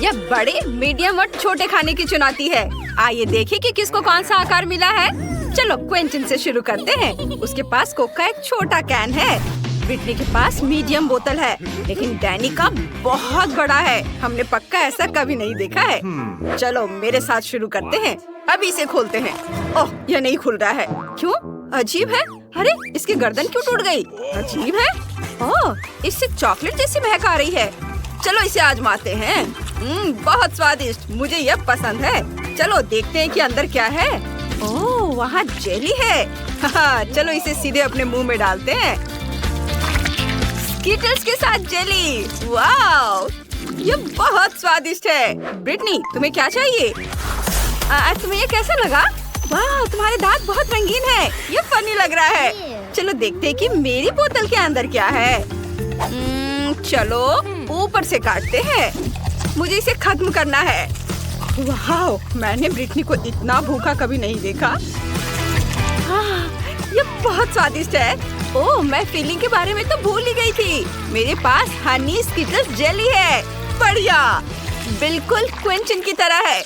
यह बड़े, मीडियम और छोटे खाने की चुनौती है। आइए देखें कि किसको कौन सा आकार मिला है। चलो क्विंटन से शुरू करते हैं। उसके पास कोक का एक छोटा कैन है। ब्रिटनी के पास मीडियम बोतल है, लेकिन डैनी का बहुत बड़ा है। हमने पक्का ऐसा कभी नहीं देखा है। चलो मेरे साथ शुरू करते हैं। अभी इसे खोलते हैं। ओह, यह नहीं खुल रहा है। क्यों? अजीब है। अरे, इसकी गर्दन क्यों टूट गई? अजीब है। ओह, इससे चॉकलेट जैसी महक आ रही है। चलो इसे आजमाते हैं। बहुत स्वादिष्ट। मुझे यह पसंद है। चलो देखते हैं कि अंदर क्या है। ओह, वहाँ जेली है। हाँ, चलो इसे सीधे अपने मुंह में डालते हैं। स्किटल्स के साथ जेली। वाओ, ये बहुत स्वादिष्ट है। ब्रिटनी, तुम्हें क्या चाहिए? तुम्हें ये कैसा लगा? वाह, तुम्हारे दांत बहुत रंगीन है। ये फनी लग रहा है। चलो देखते हैं कि मेरी बोतल के अंदर क्या है। चलो ऊपर से काटते हैं। मुझे इसे खत्म करना है। वाह, मैंने ब्रिटनी को इतना भूखा कभी नहीं देखा। ये बहुत स्वादिष्ट है। ओह, मैं फीलिंग के बारे में तो भूल ही गई थी। मेरे पास हनी स्किटल्स जेली है। बढ़िया, बिल्कुल क्विंटन की तरह है।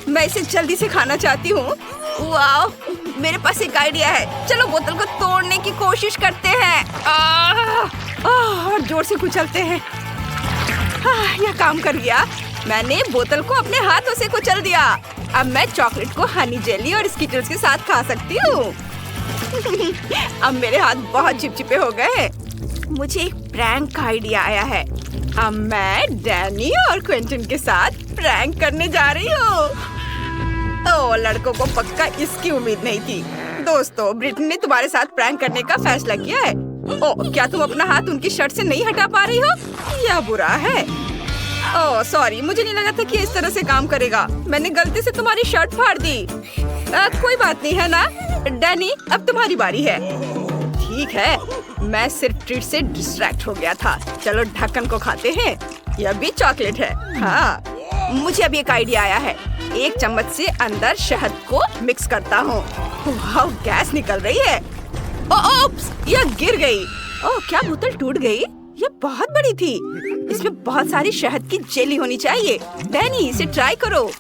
मैं इसे जल्दी से खाना चाहती हूँ। वाह, मेरे पास एक आइडिया है। चलो बोतल को तोड़ने की कोशिश करते हैं। और जोर से कुचलते हैं। यह काम कर गया। मैंने बोतल को अपने हाथों से कुचल दिया। अब मैं चॉकलेट को हनी जेली और स्किटल्स के साथ खा सकती हूँ। अब मेरे हाथ बहुत चिपचिपे हो गए। मुझे एक प्रैंक का आइडिया आया है। अब मैं डैनी और क्विंटन के साथ प्रैंक करने जा रही हूँ। ओह, लड़कों को पक्का इसकी उम्मीद नहीं थी। दोस्तों, ब्रिटनी ने तुम्हारे साथ प्रैंक करने का फैसला किया है। ओह, क्या तुम अपना हाथ उनकी शर्ट से नहीं हटा पा रही हो? यह बुरा है। ओह सॉरी, मुझे नहीं लगा था कि इस तरह से काम करेगा। मैंने गलती से तुम्हारी शर्ट फाड़ दी। कोई बात नहीं है ना। डैनी, अब तुम्हारी बारी है। ठीक है, मैं सिर्फ ट्रीट से डिस्ट्रैक्ट हो गया था। चलो ढक्कन को खाते हैं। यह भी चॉकलेट है। हाँ, मुझे अभी एक आइडिया आया है। एक चम्मच से अंदर शहद को मिक्स करता हूँ। वाह, गैस निकल रही है। ओप्स, यह गिर गई। ओह, क्या बोतल टूट गई? ये बहुत बड़ी थी। इसमें बहुत सारी शहद की जेली होनी चाहिए। डैनी, इसे ट्राई करो।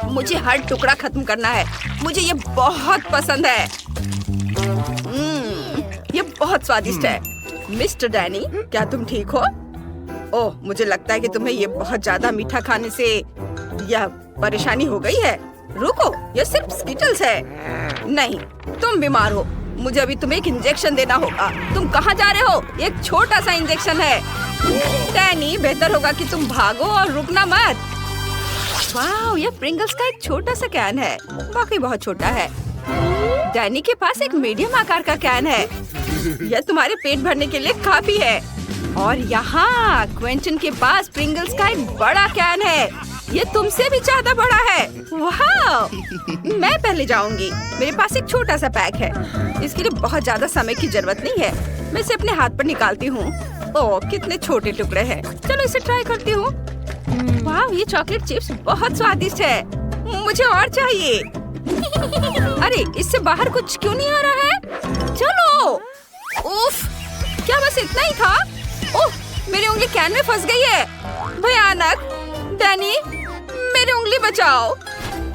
मुझे हर टुकड़ा खत्म करना है। मुझे ये बहुत पसंद है। ये बहुत स्वादिष्ट है। मिस्टर डैनी, क्या तुम ठीक हो? ओह, मुझे लगता है कि तुम्हें ये बहुत ज्यादा मीठा खाने से यह परेशानी हो गई है। रुको, यह सिर्फ स्किटल्स है। नहीं, तुम बीमार हो। मुझे अभी तुम्हें एक इंजेक्शन देना होगा। तुम कहाँ जा रहे हो? एक छोटा सा इंजेक्शन है। डैनी, बेहतर होगा कि तुम भागो और रुकना मत। वाह, यह प्रिंगल्स का एक छोटा सा कैन है। वाकई बहुत छोटा है। डैनी के पास एक मीडियम आकार का कैन है। यह तुम्हारे पेट भरने के लिए काफी है। और यहाँ क्विंटन के पास प्रिंगल्स का एक बड़ा कैन है। ये तुमसे भी ज्यादा बड़ा है। वाह, मैं पहले जाऊंगी। मेरे पास एक छोटा सा पैक है। इसके लिए बहुत ज्यादा समय की जरूरत नहीं है। मैं इसे अपने हाथ पर निकालती हूँ। ओह, कितने छोटे टुकड़े हैं। चलो इसे ट्राई करती हूँ। वाह, ये चॉकलेट चिप्स बहुत स्वादिष्ट है। मुझे और चाहिए। अरे, इससे बाहर कुछ क्यों नहीं आ रहा है? चलो। उफ, क्या बस इतना ही था? ओह, मेरी उंगली कैन में फंस गई है। भयानक। डैनी, मेरी उंगली बचाओ।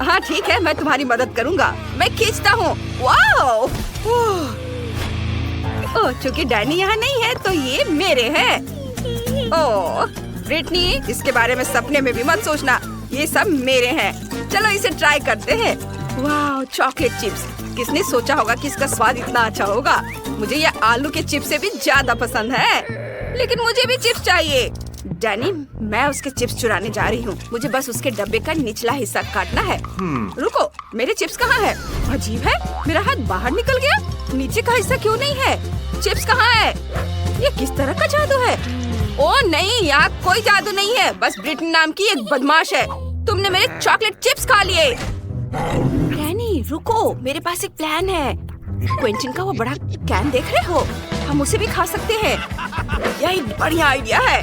हाँ ठीक है, मैं तुम्हारी मदद करूँगा। मैं खींचता हूँ। वाओ। ओह, चूंकि डैनी यहाँ नहीं है तो ये मेरे हैं। ओह ब्रिटनी, इसके बारे में सपने में भी मत सोचना। ये सब मेरे हैं। चलो इसे ट्राई करते हैं। वाह, चॉकलेट चिप्स। किसने सोचा होगा कि इसका स्वाद इतना अच्छा होगा। मुझे ये आलू के चिप्स से भी ज्यादा पसंद है। लेकिन मुझे भी चिप्स चाहिए। डैनी, मैं उसके चिप्स चुराने जा रही हूँ। मुझे बस उसके डब्बे का निचला हिस्सा काटना है। रुको, मेरे चिप्स कहाँ है? अजीब है, मेरा हाथ बाहर निकल गया। नीचे का हिस्सा क्यों नहीं है? चिप्स कहाँ है? ये किस तरह का जादू है? ओह नहीं, यहाँ कोई जादू नहीं है। बस ब्रिटनी नाम की एक बदमाश है। तुमने मेरे चॉकलेट चिप्स खा लिए। डैनी रुको, मेरे पास एक प्लान है। क्विंटन का वो बड़ा कैन देख रहे हो? हम उसे भी खा सकते हैं। यह एक बढ़िया आइडिया है।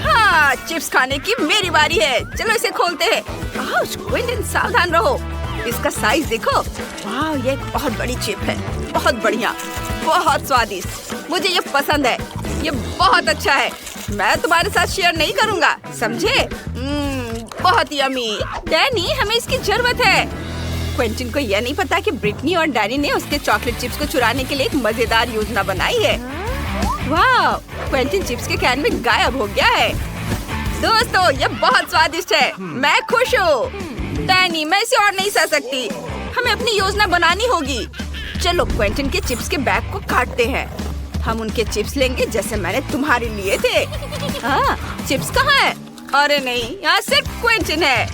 हाँ, चिप्स खाने की मेरी बारी है। चलो इसे खोलते हैं। क्विंटन, सावधान रहो। इसका साइज देखो। वाह, ये एक बहुत बड़ी चिप है। बहुत बढ़िया, बहुत स्वादिष्ट। मुझे ये पसंद है। ये बहुत अच्छा है। मैं तुम्हारे साथ शेयर नहीं करूँगा, समझे? बहुत यम्मी। डैनी, हमें इसकी जरूरत है। क्विंटन को यह नहीं पता कि ब्रिटनी और डैनी ने उसके चॉकलेट चिप्स को चुराने के लिए एक मजेदार योजना बनाई है। वाह, क्विंटन चिप्स के कैन में गायब हो गया है। दोस्तों, यह बहुत स्वादिष्ट है। मैं खुश हूँ। डैनी, मैं इसे और नहीं सह सकती। हमें अपनी योजना बनानी होगी। चलो क्विंटन के चिप्स के बैग को काटते हैं। हम उनके चिप्स लेंगे जैसे मैंने तुम्हारे लिए थे। हाँ, चिप्स कहाँ है? अरे नहीं, यहाँ सिर्फ क्विंटन है।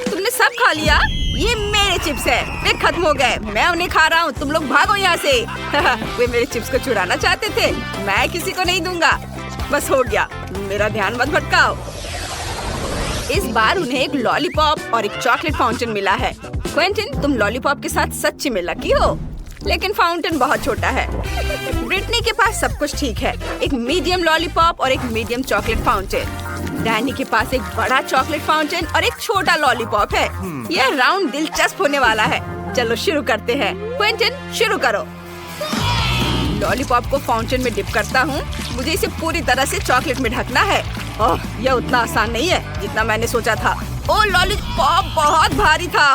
तुमने सब खा लिया? ये मेरे चिप्स है, वे खत्म हो गए। मैं उन्हें खा रहा हूँ, तुम लोग भागो यहाँ से। वे मेरे चिप्स को चुराना चाहते थे। मैं किसी को नहीं दूंगा। बस हो गया, मेरा ध्यान मत भटकाओ। इस बार उन्हें एक लॉलीपॉप और एक चॉकलेट फाउंटेन मिला है। क्विंटन, तुम लॉलीपॉप के साथ सच्ची में लकी हो, लेकिन फाउंटेन बहुत छोटा है। ब्रिटनी के पास सब कुछ ठीक है, एक मीडियम लॉलीपॉप और एक मीडियम चॉकलेट फाउंटेन। डैनी के पास एक बड़ा चॉकलेट फाउंटेन और एक छोटा लॉलीपॉप है। यह राउंड दिलचस्प होने वाला है। चलो शुरू करते हैं। क्विंटन, शुरू करो। लॉलीपॉप को फाउंटेन में डिप करता हूँ। मुझे इसे पूरी तरह से चॉकलेट में ढकना है। ओह, यह उतना आसान नहीं है जितना मैंने सोचा था। ओह, लॉलीपॉप बहुत भारी था।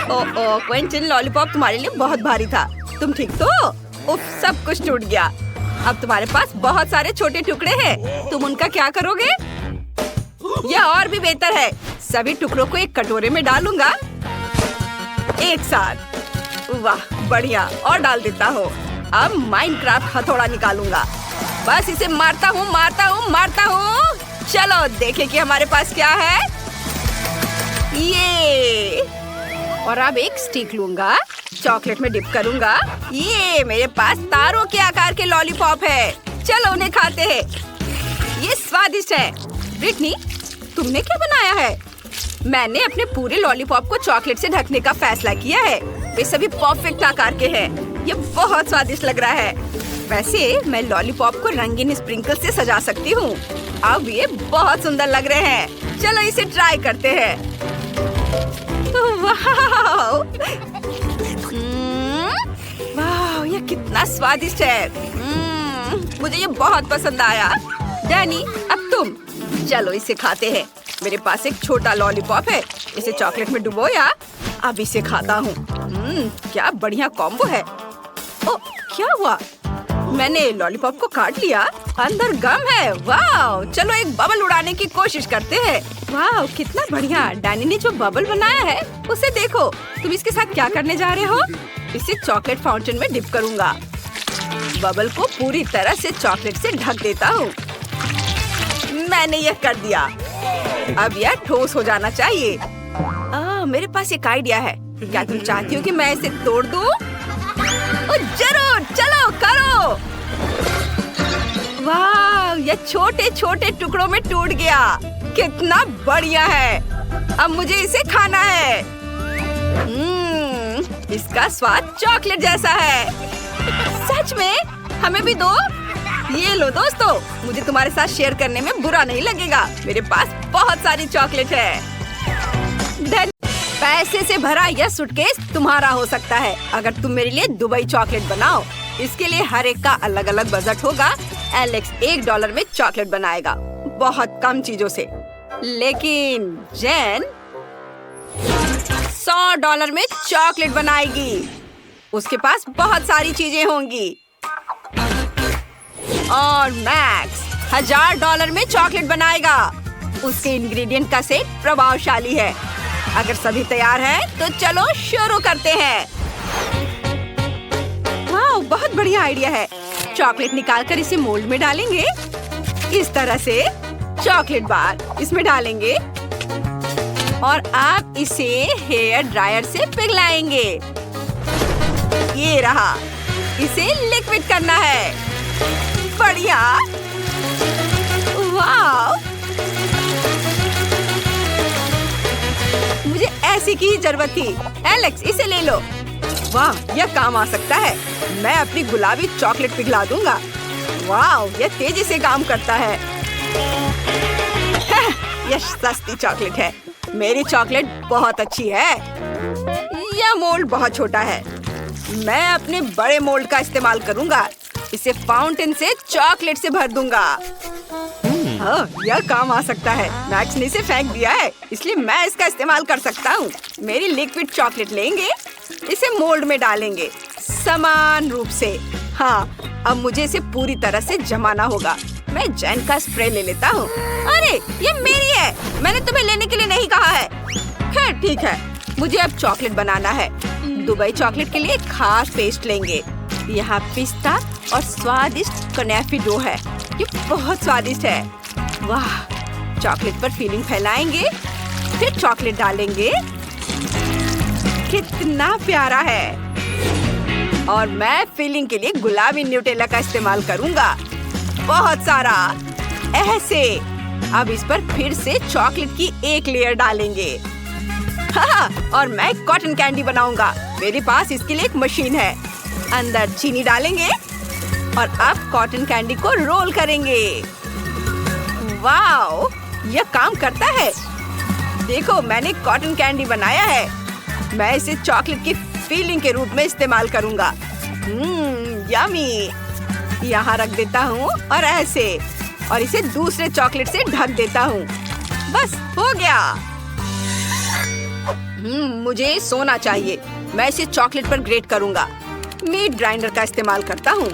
ओह क्विंटन, लॉलीपॉप तुम्हारे लिए बहुत भारी था। तुम ठीक तो? उफ, सब कुछ टूट गया। अब तुम्हारे पास बहुत सारे छोटे टुकड़े हैं। तुम उनका क्या करोगे? यह और भी बेहतर है। सभी टुकड़ों को एक कटोरे में डालूंगा एक साथ। वाह, बढ़िया। और डाल देता हूँ। अब माइनक्राफ्ट हथौड़ा निकालूंगा। बस इसे मारता हूँ, मारता हूँ, मारता हूँ। चलो देखें कि हमारे पास क्या है। ये, और अब एक स्टिक लूंगा, चॉकलेट में डिप करूंगा। ये मेरे पास तारों के आकार के लॉलीपॉप है। चलो उन्हें खाते हैं। ये स्वादिष्ट है। ब्रिटनी, तुमने क्या बनाया है? मैंने अपने पूरे लॉलीपॉप को चॉकलेट से ढकने का फैसला किया है। वे सभी परफेक्ट आकार के हैं। ये बहुत स्वादिष्ट लग रहा है। वैसे मैं लॉलीपॉप को रंगीन स्प्रिंकल से सजा सकती हूँ। अब ये बहुत सुंदर लग रहे हैं। चलो इसे ट्राई करते हैं। वाह, वाह, ये कितना स्वादिष्ट है। मुझे ये बहुत पसंद आया। डैनी, अब तुम। चलो इसे खाते हैं। मेरे पास एक छोटा लॉलीपॉप है। इसे चॉकलेट में डुबोया। अब इसे खाता हूँ। क्या बढ़िया कॉम्बो है। ओ, क्या हुआ? मैंने लॉलीपॉप को काट लिया। अंदर गम है। वाह, चलो एक बबल उड़ाने की कोशिश करते हैं। वाह, कितना बढ़िया। डैनी ने जो बबल बनाया है उसे देखो। तुम इसके साथ क्या करने जा रहे हो? इसे चॉकलेट फाउंटेन में डिप करूंगा। बबल को पूरी तरह से चॉकलेट से ढक देता हूँ। मैंने यह कर दिया। अब यह ठोस हो जाना चाहिए। मेरे पास एक आइडिया है। क्या तुम चाहती हो कि मैं इसे तोड़ दूं? जरूर, चलो करो। वाह, यह छोटे छोटे टुकड़ों में टूट गया। कितना बढ़िया है। अब मुझे इसे खाना है। इसका स्वाद चॉकलेट जैसा है। सच में? हमें भी दो। ये लो दोस्तों, मुझे तुम्हारे साथ शेयर करने में बुरा नहीं लगेगा। मेरे पास बहुत सारी चॉकलेट है। पैसे से भरा यह सूटकेस तुम्हारा हो सकता है अगर तुम मेरे लिए दुबई चॉकलेट बनाओ। इसके लिए हर एक का अलग अलग बजट होगा। एलेक्स $1 में चॉकलेट बनाएगा, बहुत कम चीजों से। लेकिन जेन $100 में चॉकलेट बनाएगी। उसके पास बहुत सारी चीजें होंगी। और मैक्स $1000 में चॉकलेट बनाएगा। उसके इंग्रेडिएंट का सेट प्रभावशाली है। अगर सभी तैयार हैं, तो चलो शुरू करते हैं। वाह, बहुत बढ़िया आइडिया है। चॉकलेट निकालकर इसे मोल्ड में डालेंगे। इस तरह से चॉकलेट बार इसमें डालेंगे और आप इसे हेयर ड्रायर से पिघलाएंगे। ये रहा। इसे लिक्विड करना है। बढ़िया। वाह, मुझे ऐसी की ही जरूरत थी। एलेक्स, इसे ले लो। वाह, यह काम आ सकता है। मैं अपनी गुलाबी चॉकलेट पिघला दूंगा। वाह, यह तेजी से काम करता है। यह सस्ती चॉकलेट है। मेरी चॉकलेट बहुत अच्छी है। यह मोल्ड बहुत छोटा है। मैं अपने बड़े मोल्ड का इस्तेमाल करूंगा। इसे फाउंटेन से चॉकलेट से भर दूंगा। यह काम आ सकता है। मैक्स ने इसे फेंक दिया है, इसलिए मैं इसका इस्तेमाल कर सकता हूँ। मेरी लिक्विड चॉकलेट लेंगे, इसे मोल्ड में डालेंगे समान रूप से। हाँ, अब मुझे इसे पूरी तरह से जमाना होगा। मैं जेन का स्प्रे ले लेता हूँ। अरे ये मेरी है, मैंने तुम्हें लेने के लिए नहीं कहा है। खैर ठीक है, मुझे अब चॉकलेट बनाना है। दुबई चॉकलेट के लिए एक खास पेस्ट लेंगे। यहाँ पिस्ता और स्वादिष्ट कनेफी डो है, ये बहुत स्वादिष्ट है। वाह, चॉकलेट पर फीलिंग फैलाएंगे, फिर चॉकलेट डालेंगे। कितना प्यारा है। और मैं फीलिंग के लिए गुलाबी न्यूटेला का इस्तेमाल करूँगा, बहुत सारा, ऐसे। अब इस पर फिर से चॉकलेट की एक लेयर डालेंगे। हाँ, और मैं कॉटन कैंडी बनाऊंगा। मेरे पास इसके लिए एक मशीन है। अंदर चीनी डालेंगे और अब कॉटन कैंडी को रोल करेंगे। वाओ, यह काम करता है। देखो, मैंने कॉटन कैंडी बनाया है। मैं इसे चॉकलेट की फीलिंग के रूप में इस्तेमाल करूंगा। यमी। यहाँ रख देता हूँ और ऐसे, और इसे दूसरे चॉकलेट से ढक देता हूँ। बस हो गया। मुझे सोना चाहिए। मैं इसे चॉकलेट पर ग्रेट करूंगा। मीट ग्राइंडर का इस्तेमाल करता हूँ।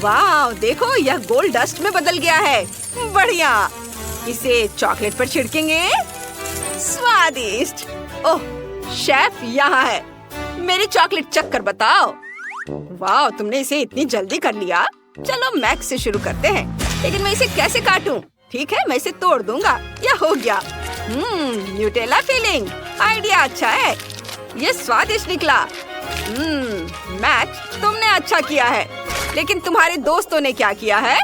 वाह, देखो, यह गोल्ड डस्ट में बदल गया है। बढ़िया। इसे चॉकलेट पर छिड़केंगे। स्वादिष्ट। ओह, शेफ यहाँ है। मेरी चॉकलेट चख कर बताओ। वाह, तुमने इसे इतनी जल्दी कर लिया। चलो मैक्स से शुरू करते हैं। लेकिन मैं इसे कैसे काटूं? ठीक है, मैं इसे तोड़ दूंगा। यह हो गया। Nutella feeling. आइडिया अच्छा है। ये स्वादिष्ट निकला। मैक्स, तुमने अच्छा किया है, लेकिन तुम्हारे दोस्तों ने क्या किया है?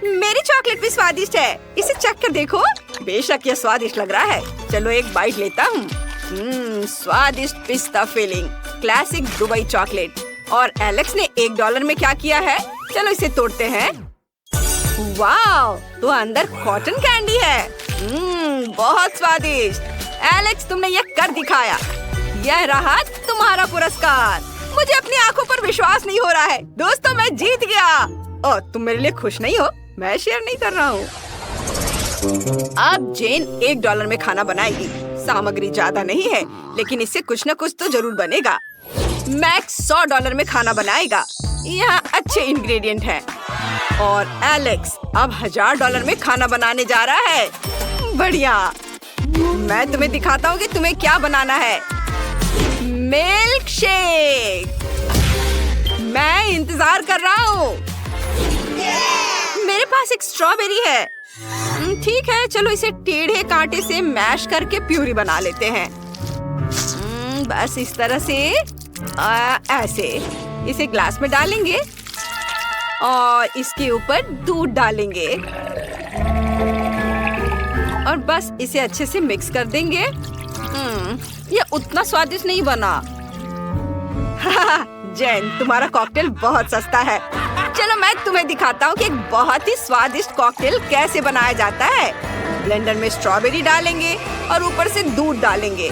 मेरी चॉकलेट भी स्वादिष्ट है, इसे चख कर देखो। बेशक यह स्वादिष्ट लग रहा है। चलो एक बाइट लेता हूँ। स्वादिष्ट पिस्ता फीलिंग, क्लासिक दुबई चॉकलेट। और एलेक्स ने $1 में क्या किया है? चलो इसे तोड़ते हैं। वाह, तो अंदर कॉटन कैंडी है। बहुत स्वादिष्ट। एलेक्स, तुमने यह कर दिखाया। यह रहा तुम्हारा पुरस्कार। मुझे अपनी आंखों पर विश्वास नहीं हो रहा है। दोस्तों, मैं जीत गया। ओह, तुम मेरे लिए खुश नहीं हो? मैं शेयर नहीं कर रहा हूँ। अब जेन $1 में खाना बनाएगी। सामग्री ज्यादा नहीं है, लेकिन इससे कुछ न कुछ तो जरूर बनेगा। मैक्स $100 में खाना बनाएगा। यहाँ अच्छे इंग्रेडिएंट हैं। और एलेक्स अब $1000 में खाना बनाने जा रहा है। बढ़िया। मैं तुम्हें दिखाता हूँ कि तुम्हें क्या बनाना है। Milk shake. मैं इंतजार कर रहा हूँ। मेरे पास एक स्ट्रॉबेरी है। ठीक है, चलो इसे टेढ़े कांटे से मैश करके प्यूरी बना लेते हैं। बस इस तरह से, ऐसे। इसे ग्लास में डालेंगे और इसके ऊपर दूध डालेंगे और बस इसे अच्छे से मिक्स कर देंगे। यह उतना स्वादिष्ट नहीं बना। जेन, तुम्हारा कॉकटेल बहुत सस्ता है। चलो मैं तुम्हें दिखाता हूँ कि एक बहुत ही स्वादिष्ट कॉकटेल कैसे बनाया जाता है। ब्लेंडर में स्ट्रॉबेरी डालेंगे और ऊपर से दूध डालेंगे।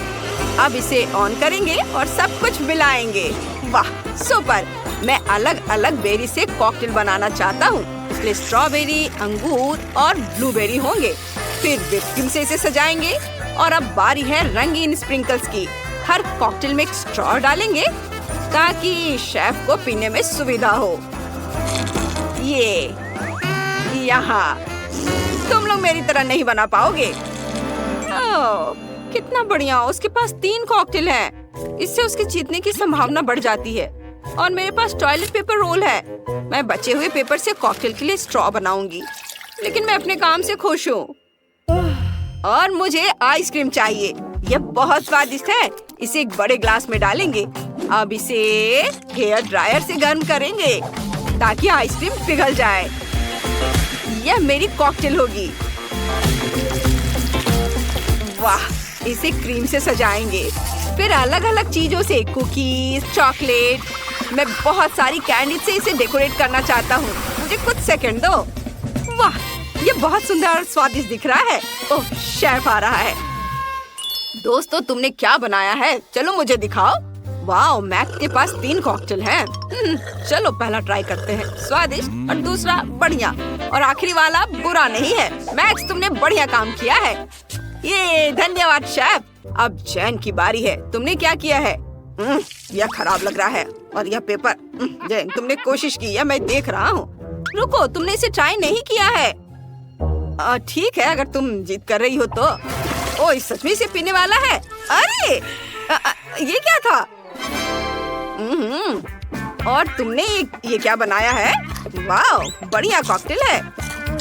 अब इसे ऑन करेंगे और सब कुछ मिलाएंगे। वाह, सुपर। मैं अलग अलग बेरी से कॉकटेल बनाना चाहता हूँ, इसलिए स्ट्रॉबेरी, अंगूर और ब्लूबेरी होंगे। फिर व्हिप क्रीम से इसे सजाएंगे। और अब बारी है रंगीन स्प्रिंकल्स की। हर कॉकटेल में एक स्ट्रॉ डालेंगे ताकि शेफ को पीने में सुविधा हो। ये यहाँ तुम लोग मेरी तरह नहीं बना पाओगे। ओह, कितना बढ़िया। उसके पास 3 कॉकटेल हैं। इससे उसके जीतने की संभावना बढ़ जाती है। और मेरे पास टॉयलेट पेपर रोल है। मैं बचे हुए पेपर से कॉकटेल के लिए स्ट्रॉ बनाऊंगी। लेकिन मैं अपने काम से खुश हूँ। और मुझे आइसक्रीम चाहिए। यह बहुत स्वादिष्ट है। इसे एक बड़े ग्लास में डालेंगे। अब इसे हेयर ड्रायर से गर्म करेंगे ताकि आइसक्रीम पिघल जाए। यह मेरी कॉकटेल होगी। वाह, इसे क्रीम से सजाएंगे। फिर अलग अलग चीजों से, कुकीज, चॉकलेट। मैं बहुत सारी कैंडी से इसे डेकोरेट करना चाहता हूँ। मुझे कुछ सेकंड दो। वाह, ये बहुत सुंदर और स्वादिष्ट दिख रहा है। ओह, शेफ आ रहा है। दोस्तों, तुमने क्या बनाया है? चलो मुझे दिखाओ। वाओ, मैक्स के पास 3 कॉकटेल हैं। चलो पहला ट्राई करते हैं। स्वादिष्ट और दूसरा बढ़िया और आखिरी वाला बुरा नहीं है। मैक्स, तुमने बढ़िया काम किया है। ये धन्यवाद शेफ। अब जैन की बारी है। तुमने क्या किया है? यह खराब लग रहा है। और यह पेपर। जैन, तुमने कोशिश की है, मैं देख रहा हूँ। रुको, तुमने इसे ट्राई नहीं किया है। ठीक है, अगर तुम जिद कर रही हो तो। ओ, इस सच में इसे पीने वाला है। अरे ये क्या था? और तुमने ये क्या बनाया है? वाह, बढ़िया कॉकटेल है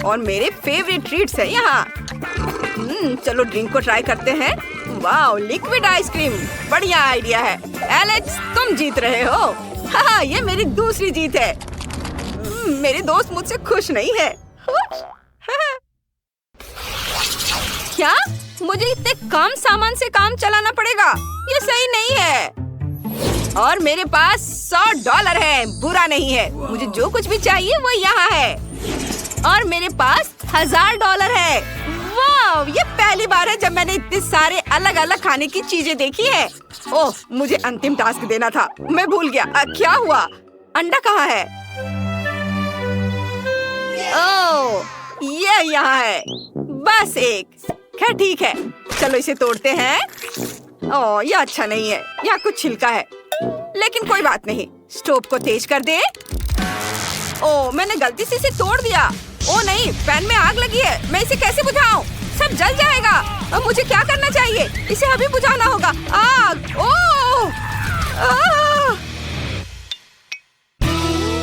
और मेरे फेवरेट ट्रीट्स है यहाँ। चलो ड्रिंक को ट्राई करते हैं। वाह, लिक्विड आइसक्रीम, बढ़िया आइडिया है। एलेक्स, तुम जीत रहे हो। हाँ, ये मेरी दूसरी जीत है। मेरे दोस्त मुझसे खुश नहीं है। क्या? मुझे इतने कम सामान से काम चलाना पड़ेगा? ये सही नहीं है। और मेरे पास $100 है। बुरा नहीं है। मुझे जो कुछ भी चाहिए वो यहाँ है। और मेरे पास $1000 है। वाह, ये पहली बार है जब मैंने इतने सारे अलग अलग खाने की चीजें देखी है। ओह, मुझे अंतिम टास्क देना था, मैं भूल गया। क्या हुआ? अंडा कहाँ है? ओह, ये यहाँ है। बस एक। खैर ठीक है, चलो इसे तोड़ते हैं। ओह, ये अच्छा नहीं है। यहाँ कुछ छिलका है, लेकिन कोई बात नहीं। स्टोव को तेज कर दे। ओह, मैंने गलती से इसे तोड़ दिया। ओह नहीं, पैन में आग लगी है। मैं इसे कैसे बुझाऊं? सब जल जाएगा। अब मुझे क्या करना चाहिए? इसे अभी बुझाना होगा। आग! ओह!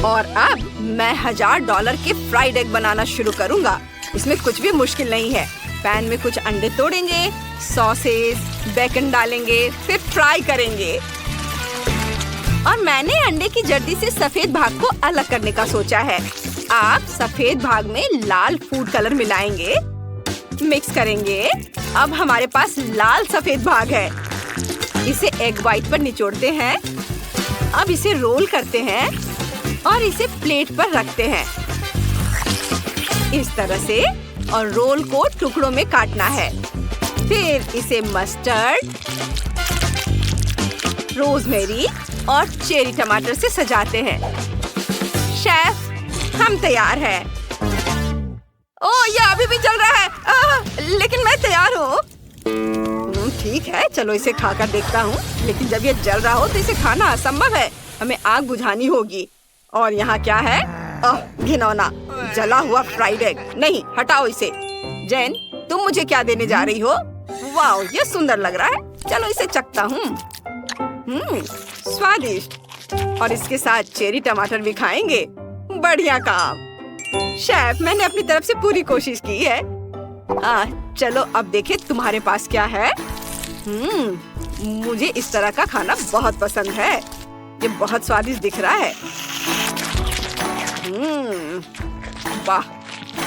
और अब मैं $1000 के फ्राइड एग बनाना शुरू करूंगा। इसमें कुछ भी मुश्किल नहीं है। पैन में कुछ अंडे तोड़ेंगे, सॉसेस, बेकन डालेंगे, फिर फ्राई करेंगे। और मैंने अंडे की जर्दी से सफेद भाग को अलग करने का सोचा है। आप सफेद भाग में लाल फूड कलर मिलाएंगे, मिक्स करेंगे। अब हमारे पास लाल सफेद भाग है। इसे एग व्हाइट पर निचोड़ते हैं। अब इसे रोल करते हैं और इसे प्लेट पर रखते हैं इस तरह से, और रोल को टुकड़ों में काटना है। फिर इसे मस्टर्ड, रोजमेरी और चेरी टमाटर से सजाते हैं। शेफ, हम तैयार हैं। ओह, ये अभी भी जल रहा है। लेकिन मैं तैयार हूँ। ठीक है, चलो इसे खाकर देखता हूँ। लेकिन जब ये जल रहा हो तो इसे खाना असंभव है। हमें आग बुझानी होगी। और यहाँ क्या है? घिनौना जला हुआ फ्राइड एग। नहीं, हटाओ इसे। जैन, तुम मुझे क्या देने जा रही हो? वाह, ये सुंदर लग रहा है। चलो इसे चखता हूँ। स्वादिष्ट। और इसके साथ चेरी टमाटर भी खाएंगे। बढ़िया काम शेफ, मैंने अपनी तरफ से पूरी कोशिश की है। चलो अब देखें तुम्हारे पास क्या है। मुझे इस तरह का खाना बहुत पसंद है। ये बहुत स्वादिष्ट दिख रहा है। वाह,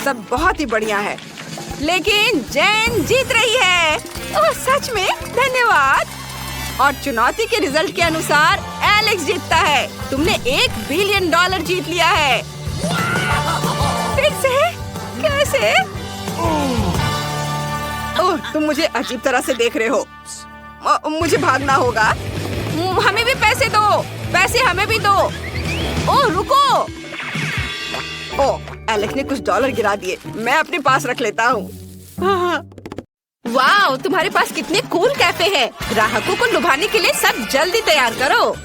सब बहुत ही बढ़िया है। लेकिन जैन जीत रही है। ओह, सच में? धन्यवाद। और चुनौती के रिजल्ट के अनुसार एलेक्स जीतता है। तुमने $1 बिलियन जीत लिया है। फिर से? कैसे? ओह, तुम मुझे अजीब तरह से देख रहे हो। मुझे भागना होगा। हमें भी पैसे दो। पैसे हमें भी दो। ओह, रुको। ओह, एलेक्स ने कुछ डॉलर गिरा दिए। मैं अपने पास रख लेता हूँ। वाह, तुम्हारे पास कितने कूल कैफे हैं। ग्राहकों को लुभाने के लिए सब जल्दी तैयार करो।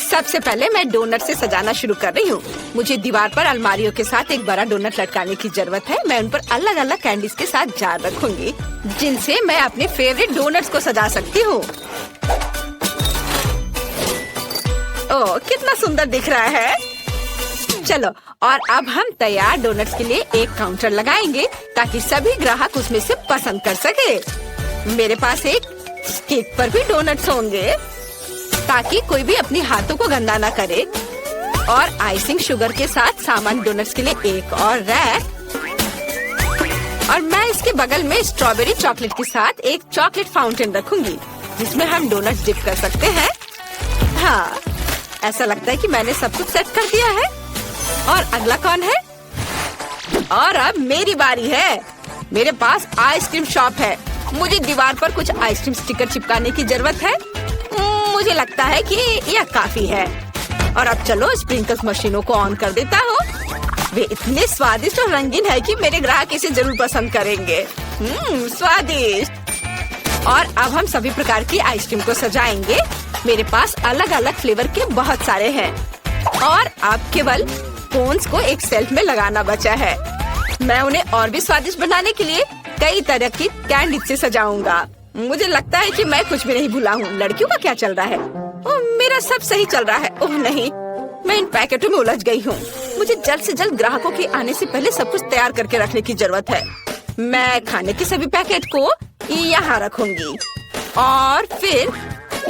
सबसे पहले मैं डोनट से सजाना शुरू कर रही हूँ। मुझे दीवार पर अलमारियों के साथ एक बड़ा डोनट लटकाने की जरूरत है। मैं उन पर अलग अलग कैंडीज के साथ जार रखूंगी, जिनसे मैं अपने फेवरेट डोनट्स को सजा सकती हूँ। ओह, कितना सुंदर दिख रहा है। चलो, और अब हम तैयार डोनट्स के लिए एक काउंटर लगाएंगे ताकि सभी ग्राहक उसमें से पसंद कर सके। मेरे पास एक केक पर भी डोनट्स होंगे ताकि कोई भी अपने हाथों को गंदा ना करे। और आइसिंग शुगर के साथ सामान डोनट्स के लिए एक और रैक। और मैं इसके बगल में स्ट्रॉबेरी चॉकलेट के साथ एक चॉकलेट फाउंटेन रखूंगी, जिसमें हम डोनट्स डिप कर सकते हैं। हाँ, ऐसा लगता है कि मैंने सब कुछ सेट कर दिया है। और अगला कौन है? और अब मेरी बारी है। मेरे पास आइसक्रीम शॉप है। मुझे दीवार पर कुछ आइसक्रीम स्टिकर चिपकाने की जरूरत है। मुझे लगता है कि यह काफी है। और अब चलो स्प्रिंकल्स मशीनों को ऑन कर देता हूँ। वे इतने स्वादिष्ट और रंगीन है कि मेरे ग्राहक इसे जरूर पसंद करेंगे। स्वादिष्ट। और अब हम सभी प्रकार की आइसक्रीम को सजाएंगे। मेरे पास अलग अलग फ्लेवर के बहुत सारे हैं और अब केवल कोन्स को एक शेल्फ में लगाना बचा है। मैं उन्हें और भी स्वादिष्ट बनाने के लिए कई तरह की कैंडी से सजाऊंगा। मुझे लगता है कि मैं कुछ भी नहीं भूला हूँ। लड़कियों का क्या चल रहा है? ओह, मेरा सब सही चल रहा है। ओह नहीं, मैं इन पैकेटों में उलझ गई हूँ। मुझे जल्द से जल्द ग्राहकों के आने से पहले सब कुछ तैयार करके रखने की जरूरत है। मैं खाने के सभी पैकेट को यहाँ रखूंगी और फिर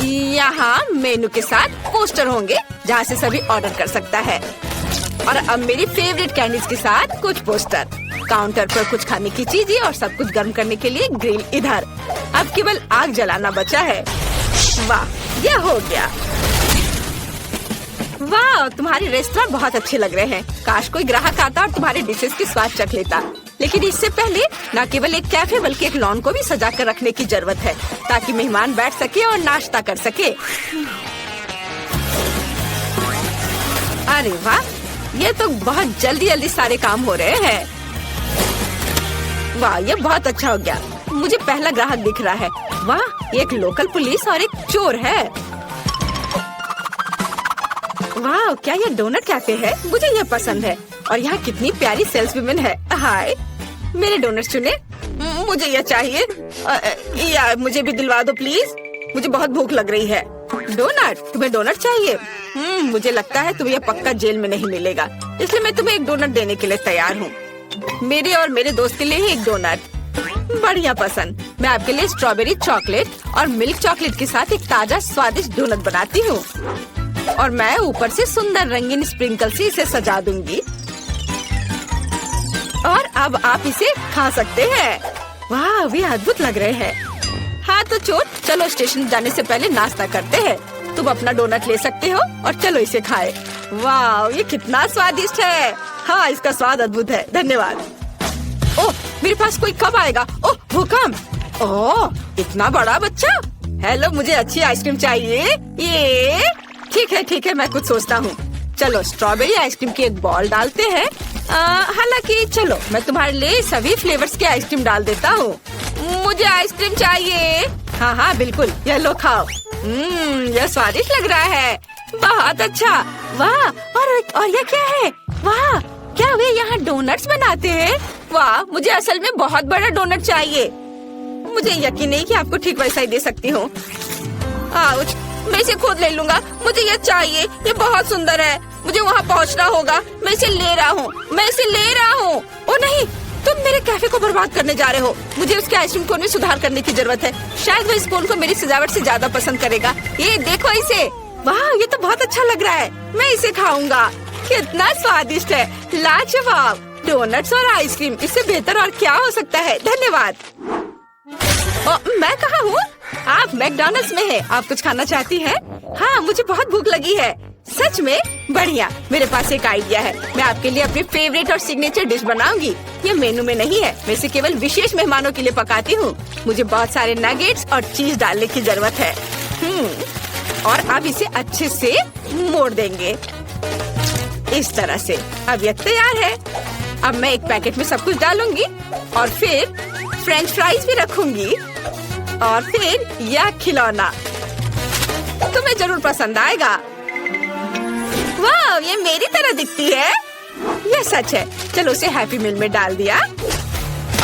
यहाँ मेनू के साथ पोस्टर होंगे जहाँ से सभी ऑर्डर कर सकता है। और अब मेरी फेवरेट कैंडीज के साथ कुछ पोस्टर। काउंटर पर कुछ खाने की चीजें और सब कुछ गर्म करने के लिए ग्रिल इधर। अब केवल आग जलाना बचा है। वाह, यह हो गया। वाह, तुम्हारे रेस्टोरेंट बहुत अच्छे लग रहे हैं। काश कोई ग्राहक आता और तुम्हारे डिशेस की स्वाद चख लेता। लेकिन इससे पहले न केवल एक कैफे बल्कि एक लॉन को भी सजा कर रखने की जरूरत है ताकि मेहमान बैठ सके और नाश्ता कर सके। अरे वाह, ये तो बहुत जल्दी जल्दी सारे काम हो रहे हैं। वाह, ये बहुत अच्छा हो गया। मुझे पहला ग्राहक दिख रहा है। वाह, एक लोकल पुलिस और एक चोर है। वाह, क्या ये डोनट कैफे है? मुझे यह पसंद है। और यहाँ कितनी प्यारी सेल्स वुमेन है। हाय, मेरे डोनट चुने। मुझे यह चाहिए। या मुझे भी दिलवा दो प्लीज। मुझे बहुत भूख लग रही है। डोनट? तुम्हें डोनट चाहिए? मुझे लगता है तुम्हें यह पक्का जेल में नहीं मिलेगा, इसलिए मैं तुम्हें एक डोनट देने के लिए तैयार हूँ। मेरे और मेरे दोस्त के लिए ही एक डोनट। बढ़िया पसंद। मैं आपके लिए स्ट्रॉबेरी चॉकलेट और मिल्क चॉकलेट के साथ एक ताजा स्वादिष्ट डोनट बनाती हूँ और मैं ऊपर से सुंदर रंगीन स्प्रिंकल से इसे सजा दूंगी। और अब आप इसे खा सकते हैं। वाह, वे अद्भुत लग रहे हैं। हाँ तो चोर, चलो स्टेशन जाने से पहले नाश्ता करते हैं। तुम अपना डोनट ले सकते हो और चलो इसे खाएं। वाह, ये कितना स्वादिष्ट है। हाँ, इसका स्वाद अद्भुत है। धन्यवाद। ओह, मेरे पास कोई कब आएगा? ओह, भूकंप। ओह, इतना बड़ा बच्चा। हेलो, मुझे अच्छी आइसक्रीम चाहिए। ये ठीक है, मैं कुछ सोचता हूँ। चलो स्ट्रॉबेरी आइसक्रीम की एक बॉल डालते हैं। हालांकि चलो मैं तुम्हारे लिए सभी फ्लेवर्स की आइसक्रीम डाल देता हूँ। मुझे आइसक्रीम चाहिए। हाँ बिल्कुल, ये लो खाओ। यह स्वादिष्ट लग रहा है। बहुत अच्छा। वाह, और यह क्या है? वाह, क्या वे यहाँ डोनट्स बनाते हैं? वाह, मुझे असल में बहुत बड़ा डोनट चाहिए। मुझे यकीन नहीं कि आपको ठीक वैसा ही दे सकती हूँ। मैं इसे खुद ले लूंगा। मुझे ये चाहिए। ये बहुत सुंदर है। मुझे वहाँ पहुँचना होगा। मैं इसे ले रहा हूँ। ओ नहीं, तुम मेरे कैफे को बर्बाद करने जा रहे हो। मुझे उसके आइसक्रीम कोन में सुधार करने की जरूरत है। शायद वो इस कोन को मेरी सजावट से ज्यादा पसंद करेगा। ये देखो इसे। वाह, ये तो बहुत अच्छा लग रहा है। मैं इसे खाऊंगा। कितना स्वादिष्ट है। लाजवाब। डोनट्स और आइसक्रीम, इससे बेहतर और क्या हो सकता है। धन्यवाद। मैं कहाँ हूँ? आप मैकडॉनल्ड्स में हैं। आप कुछ खाना चाहती हैं? हाँ, मुझे बहुत भूख लगी है। सच में? बढ़िया। मेरे पास एक आइडिया है। मैं आपके लिए अपनी फेवरेट और सिग्नेचर डिश बनाऊंगी। ये मेनू में नहीं है। मैं इसे केवल विशेष मेहमानों के लिए पकाती हूँ। मुझे बहुत सारे नगेट्स और चीज डालने की जरूरत है। और अब इसे अच्छे से मोड़ देंगे इस तरह से। अब ये तैयार है। अब मैं एक पैकेट में सब कुछ डालूंगी और फिर फ्रेंच फ्राइज भी रखूंगी और फिर यह खिलौना तुम्हें जरूर पसंद आएगा। वाह, ये मेरी तरह दिखती है। यह सच है। चलो उसे हैप्पी मील में डाल दिया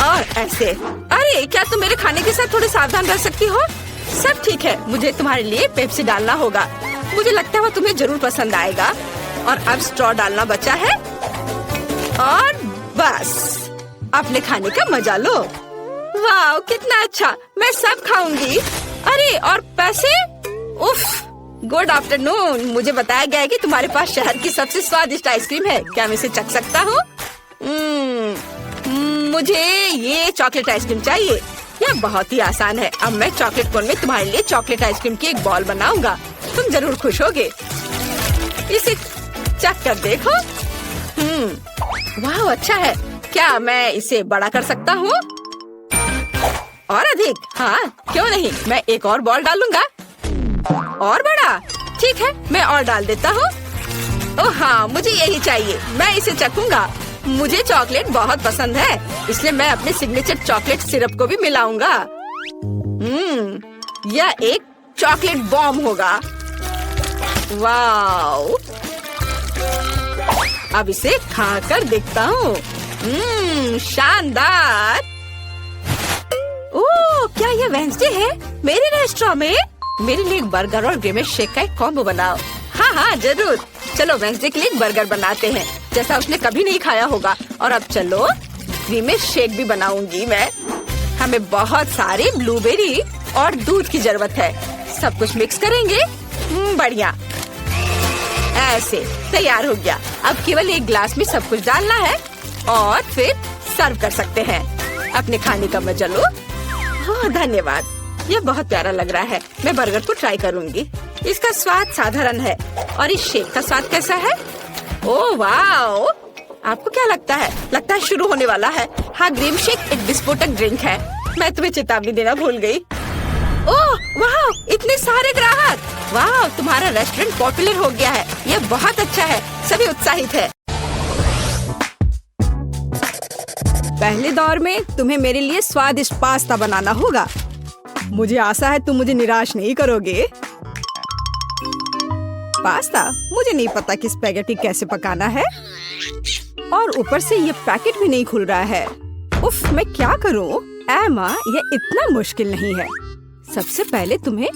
और ऐसे। अरे, क्या तुम मेरे खाने के साथ थोड़े सावधान रह सकती हो? सब ठीक है। मुझे तुम्हारे लिए पेप्सी डालना होगा। मुझे लगता है वो तुम्हें जरूर पसंद आएगा। और अब स्ट्रॉ डालना बचा है और बस अपने खाने का मजा लो। वाह, कितना अच्छा। मैं सब खाऊंगी। अरे, और पैसे? उफ, गुड आफ्टरनून। मुझे बताया गया है कि तुम्हारे पास शहर की सबसे स्वादिष्ट आइसक्रीम है। क्या मैं इसे चख सकता हूँ? मुझे ये चॉकलेट आइसक्रीम चाहिए। यह बहुत ही आसान है। अब मैं चॉकलेट कोन में तुम्हारे लिए चॉकलेट आइसक्रीम की एक बॉल बनाऊंगा। तुम जरूर खुश होगे। इसे चख कर देखो। वाह, अच्छा है। क्या मैं इसे बड़ा कर सकता हूँ? और अधिक? हाँ, क्यों नहीं। मैं एक और बॉल डालूंगा। और बड़ा? ठीक है, मैं और डाल देता हूँ। ओह हाँ, मुझे यही चाहिए। मैं इसे चखूंगा। मुझे चॉकलेट बहुत पसंद है, इसलिए मैं अपने सिग्नेचर चॉकलेट सिरप को भी मिलाऊंगा। यह एक चॉकलेट बॉम्ब होगा। वाओ! अब इसे खाकर देखता हूँ। शानदार! ओह, क्या यह वेडनेसडे है? मेरे रेस्टोरेंट में मेरे लिए एक बर्गर और ग्रेमेश शेक का एक कॉम्बो बनाओ। हाँ हाँ जरूर। चलो वेडनेसडे के लिए एक बर्गर बनाते हैं, जैसा उसने कभी नहीं खाया होगा। और अब चलो ग्रेमेश शेक भी बनाऊंगी मैं। हमें बहुत सारे ब्लूबेरी और दूध की जरूरत है। सब कुछ मिक्स करेंगे। बढ़िया, ऐसे तैयार हो गया। अब केवल एक ग्लास में सब कुछ डालना है और फिर सर्व कर सकते हैं। अपने खाने का मजा लो। हाँ धन्यवाद, यह बहुत प्यारा लग रहा है। मैं बर्गर को ट्राई करूंगी। इसका स्वाद साधारण है। और इस शेक का स्वाद कैसा है? Oh wow! आपको क्या लगता है? लगता है शुरू होने वाला है। हाँ, ग्रीन शेक एक विस्फोटक ड्रिंक है। मैं तुम्हें चेतावनी देना भूल गई। ओह वाह, इतने सारे ग्राहक! वाह, तुम्हारा रेस्टोरेंट पॉपुलर हो गया है। यह बहुत अच्छा है। सभी उत्साहित है। पहले दौर में तुम्हें मेरे लिए स्वादिष्ट पास्ता बनाना होगा। मुझे आशा है तुम मुझे निराश नहीं करोगे। पास्ता? मुझे नहीं पता कि स्पैगेटी कैसे पकाना है। और ऊपर से ये पैकेट भी नहीं खुल रहा है। उफ, मैं क्या करूं? एमा, यह इतना मुश्किल नहीं है। सबसे पहले तुम्हें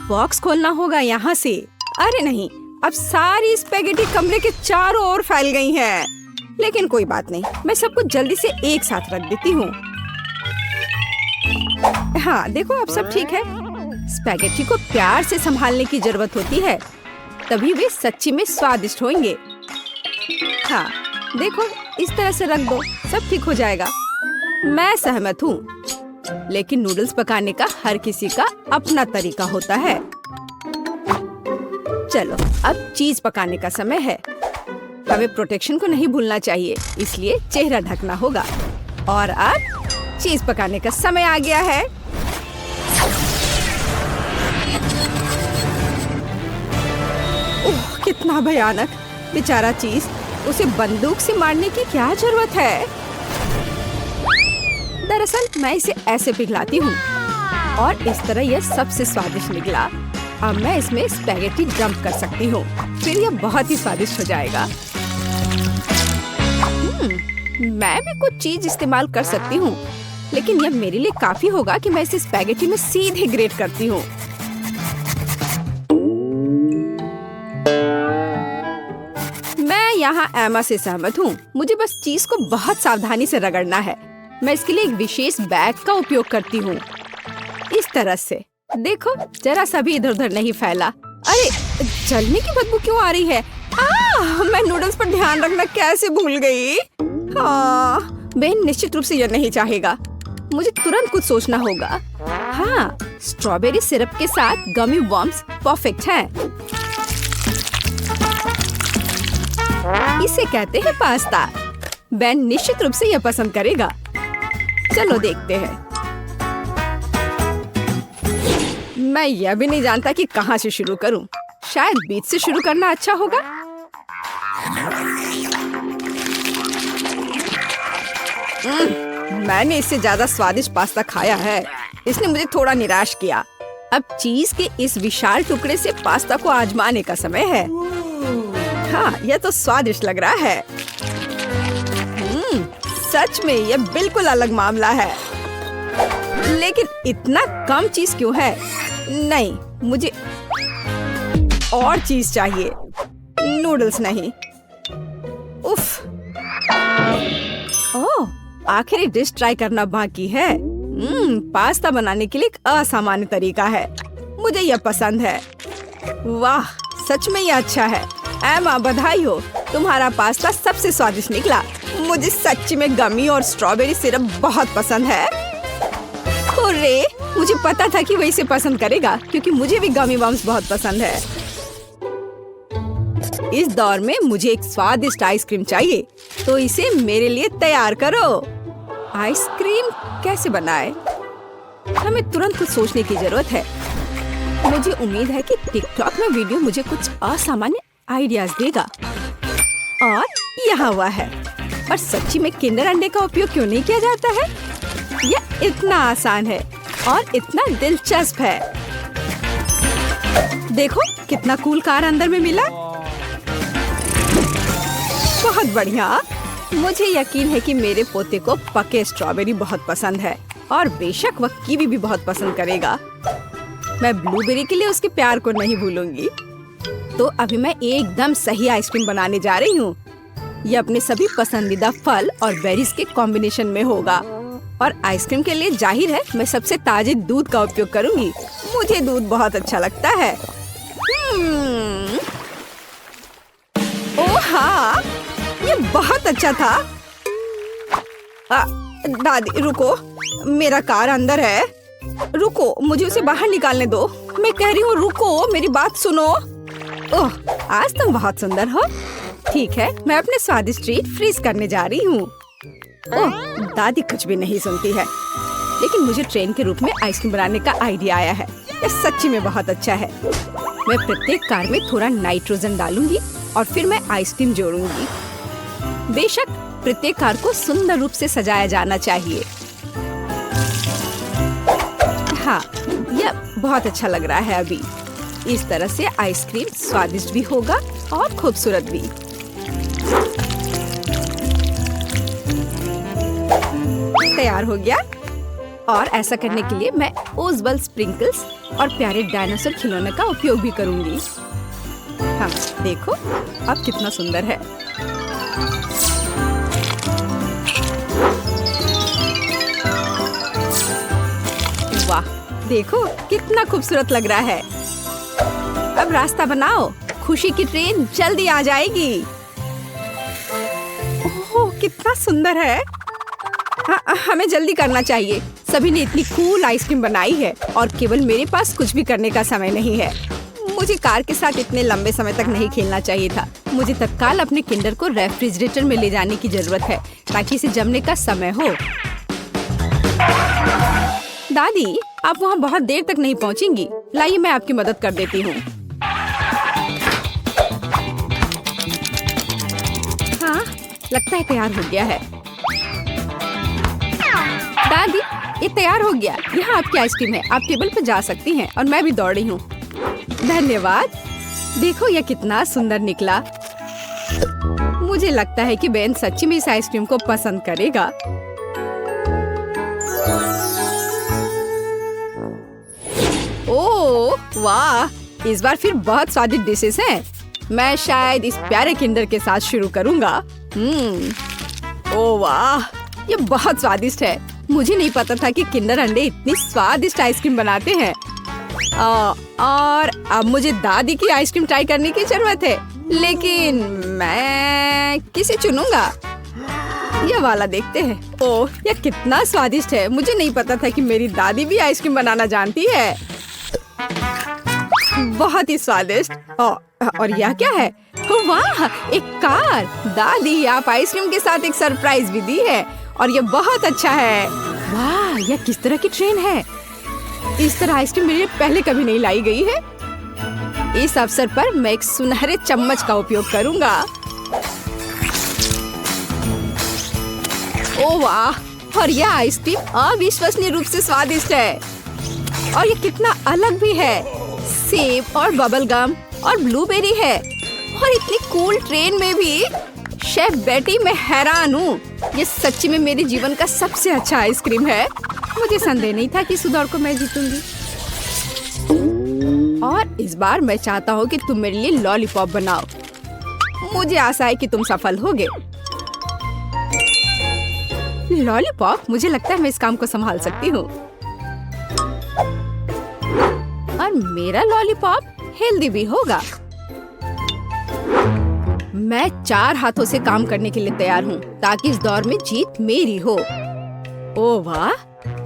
बॉक्स खोलना होगा यहाँ से। अरे नहीं, अब सारी स्पैगेटी कमरे के चारों ओर फैल गई हैं। लेकिन कोई बात नहीं, मैं सब कुछ जल्दी से एक साथ रख देती हूँ। हाँ देखो, अब सब ठीक है। स्पैगेटी को प्यार से संभालने की जरूरत होती है, तभी वे सच्ची में स्वादिष्ट होंगे। हाँ देखो, इस तरह से रख दो, सब ठीक हो जाएगा। मैं सहमत हूँ, लेकिन नूडल्स पकाने का हर किसी का अपना तरीका होता है। चलो, अब चीज पकाने का समय है। हमें प्रोटेक्शन को नहीं भूलना चाहिए, इसलिए चेहरा ढकना होगा। और अब चीज पकाने का समय आ गया है। ओह, कितना भयानक! बेचारा चीज, उसे बंदूक से मारने की क्या जरूरत है? दरअसल मैं इसे ऐसे पिघलाती हूँ और इस तरह यह सबसे स्वादिष्ट निकला। अब मैं इसमें स्पैगेटी डंप कर सकती हूँ, फिर यह बहुत ही स्वादिष्ट हो जाएगा। मैं भी कुछ चीज इस्तेमाल कर सकती हूँ, लेकिन यह मेरे लिए काफी होगा कि मैं इसे स्पैगेटी में सीधे ग्रेट करती हूँ। मैं यहाँ एमा से सहमत हूँ। मुझे बस चीज को बहुत सावधानी से रगड़ना है। मैं इसके लिए एक विशेष बैग का उपयोग करती हूँ, इस तरह से। देखो, जरा सा भी इधर उधर नहीं फैला। अरे, जलने की बदबू क्यों आ रही है? मैं नूडल्स पर ध्यान रखना कैसे भूल गई। हाँ, बेन निश्चित रूप से यह नहीं चाहेगा। मुझे तुरंत कुछ सोचना होगा। हाँ, स्ट्रॉबेरी सिरप के साथ गमी वर्म्स परफेक्ट हैं। इसे कहते हैं पास्ता। बेन निश्चित रूप से यह पसंद करेगा। चलो देखते हैं। मैं यह भी नहीं जानता कि कहाँ से शुरू करूं। शायद बीच से शुरू करना अच्छा होगा। मैंने इससे ज्यादा स्वादिष्ट पास्ता खाया है। इसने मुझे थोड़ा निराश किया। अब चीज के इस विशाल टुकड़े से पास्ता को आजमाने का समय है। हाँ, यह तो स्वादिष्ट लग रहा है। सच में यह बिल्कुल अलग मामला है। लेकिन इतना कम चीज क्यों है? नहीं, मुझे और चीज चाहिए, नूडल्स नहीं। उफ! ओह, आखिरी डिश ट्राई करना बाकी है। पास्ता बनाने के लिए एक असामान्य तरीका है। मुझे यह पसंद है। वाह, सच में यह अच्छा है। एमा, बधाई हो, तुम्हारा पास्ता सबसे स्वादिष्ट निकला। मुझे सच्ची में गमी और स्ट्रॉबेरी सिरप बहुत पसंद है। हुर्रे! मुझे पता था कि वो इसे पसंद करेगा, क्योंकि मुझे भी गमी बम्स बहुत पसंद है। इस दौर में मुझे एक स्वादिष्ट आइसक्रीम चाहिए, तो इसे मेरे लिए तैयार करो। आइसक्रीम कैसे बनाए? हमें तुरंत कुछ सोचने की जरूरत है। मुझे उम्मीद है कि टिकटॉक में वीडियो मुझे कुछ असामान्य आइडियाज देगा। और यहाँ हुआ है। और सच्ची में किंडर अंडे का उपयोग क्यों नहीं किया जाता है? यह इतना आसान है और इतना दिलचस्प है। देखो कितना कूल कार अंदर में मिला। बहुत बढ़िया। मुझे यकीन है कि मेरे पोते को पके स्ट्रॉबेरी बहुत पसंद है और बेशक वह कीवी भी बहुत पसंद करेगा। मैं ब्लूबेरी के लिए उसके प्यार को नहीं भूलूंगी। तो अभी मैं एकदम सही आइसक्रीम बनाने जा रही हूँ। ये अपने सभी पसंदीदा फल और बेरीज के कॉम्बिनेशन में होगा। और आइसक्रीम के लिए जाहिर है मैं सबसे ताजे दूध का उपयोग करूंगी। मुझे दूध बहुत अच्छा लगता है। ओह हाँ, ये बहुत अच्छा था। दादी रुको, मेरा कार अंदर है। रुको, मुझे उसे बाहर निकालने दो। मैं कह रही हूँ रुको, मेरी बात सुनो। ओह, आज तुम बहुत सुंदर हो। ठीक है, मैं अपने स्वादिष्ट ट्रीट फ्रीज करने जा रही हूँ। ओह, दादी कुछ भी नहीं सुनती है। लेकिन मुझे ट्रेन के रूप में आइसक्रीम बनाने का आइडिया आया है। यह सच्ची में बहुत अच्छा है। मैं प्रत्येक कार में थोड़ा नाइट्रोजन डालूंगी और फिर मैं आइसक्रीम जोड़ूंगी। बेशक प्रत्येक कार को सुंदर रूप से सजाया जाना चाहिए। हाँ, यह बहुत अच्छा लग रहा है। अभी इस तरह से आइसक्रीम स्वादिष्ट भी होगा और खूबसूरत भी। तैयार हो गया। और ऐसा करने के लिए मैं ओजबल स्प्रिंकल्स और प्यारे डायनासोर खिलौने का उपयोग भी करूंगी। हाँ, देखो अब कितना सुंदर है। वाह, देखो कितना खूबसूरत लग रहा है। अब रास्ता बनाओ, खुशी की ट्रेन जल्दी आ जाएगी। ओह, कितना सुंदर है। हमें जल्दी करना चाहिए। सभी ने इतनी कूल आइसक्रीम बनाई है और केवल मेरे पास कुछ भी करने का समय नहीं है। मुझे कार के साथ इतने लंबे समय तक नहीं खेलना चाहिए था। मुझे तत्काल अपने किंडर को रेफ्रिजरेटर में ले जाने की जरूरत है ताकि इसे जमने का समय हो। दादी, आप वहाँ बहुत देर तक नहीं पहुँचेंगी। लाइए मैं आपकी मदद कर देती हूँ। हाँ, लगता है तैयार हो गया है। दादी, ये तैयार हो गया। यहाँ आपकी आइसक्रीम है। आप टेबल पर जा सकती हैं और मैं भी दौड़ रही हूँ। धन्यवाद। देखो यह कितना सुंदर निकला। मुझे लगता है कि बेन सच्ची में इस आइसक्रीम को पसंद करेगा। ओह वाह, इस बार फिर बहुत स्वादिष्ट डिशेस हैं। मैं शायद इस प्यारे किंडर के साथ शुरू करूँगा। ओह वाह, ये बहुत स्वादिष्ट है। मुझे नहीं पता था कि किंडर अंडे इतनी स्वादिष्ट आइसक्रीम बनाते हैं। और अब मुझे दादी की आइसक्रीम ट्राई करने की जरूरत है। लेकिन मैं किसे चुनूंगा? यह वाला देखते हैं। ओह, यह कितना स्वादिष्ट है। मुझे नहीं पता था कि मेरी दादी भी आइसक्रीम बनाना जानती है। बहुत ही स्वादिष्ट। और यह क्या है? वाह, एक कार। दादी, आप आइसक्रीम के साथ एक सरप्राइज भी दी है और ये बहुत अच्छा है। वाह, यह किस तरह की ट्रेन है? इस तरह आइसक्रीम मेरे लिए पहले कभी नहीं लाई गई है। इस अवसर पर मैं एक सुनहरे चम्मच का उपयोग करूंगा। ओह वाह, और यह आइसक्रीम अविश्वसनीय रूप से स्वादिष्ट है। और ये कितना अलग भी है। सेब और बबल गम और ब्लूबेरी है। और इतनी कूल ट्रेन में भी। शेफ बेटी, मैं हैरान हूँ। ये सच्ची में मेरे जीवन का सबसे अच्छा आइसक्रीम है। मुझे संदेह नहीं था कि इस दौड़ को मैं जीतूंगी। और इस बार मैं चाहता हूँ कि तुम मेरे लिए लॉलीपॉप बनाओ। मुझे आशा है कि तुम सफल होगे। लॉलीपॉप, मुझे लगता है मैं इस काम को संभाल सकती हूँ। और मेरा लॉलीपॉप हेल्दी भी होगा। मैं 4 हाथों से काम करने के लिए तैयार हूँ ताकि इस दौर में जीत मेरी हो। ओह वाह,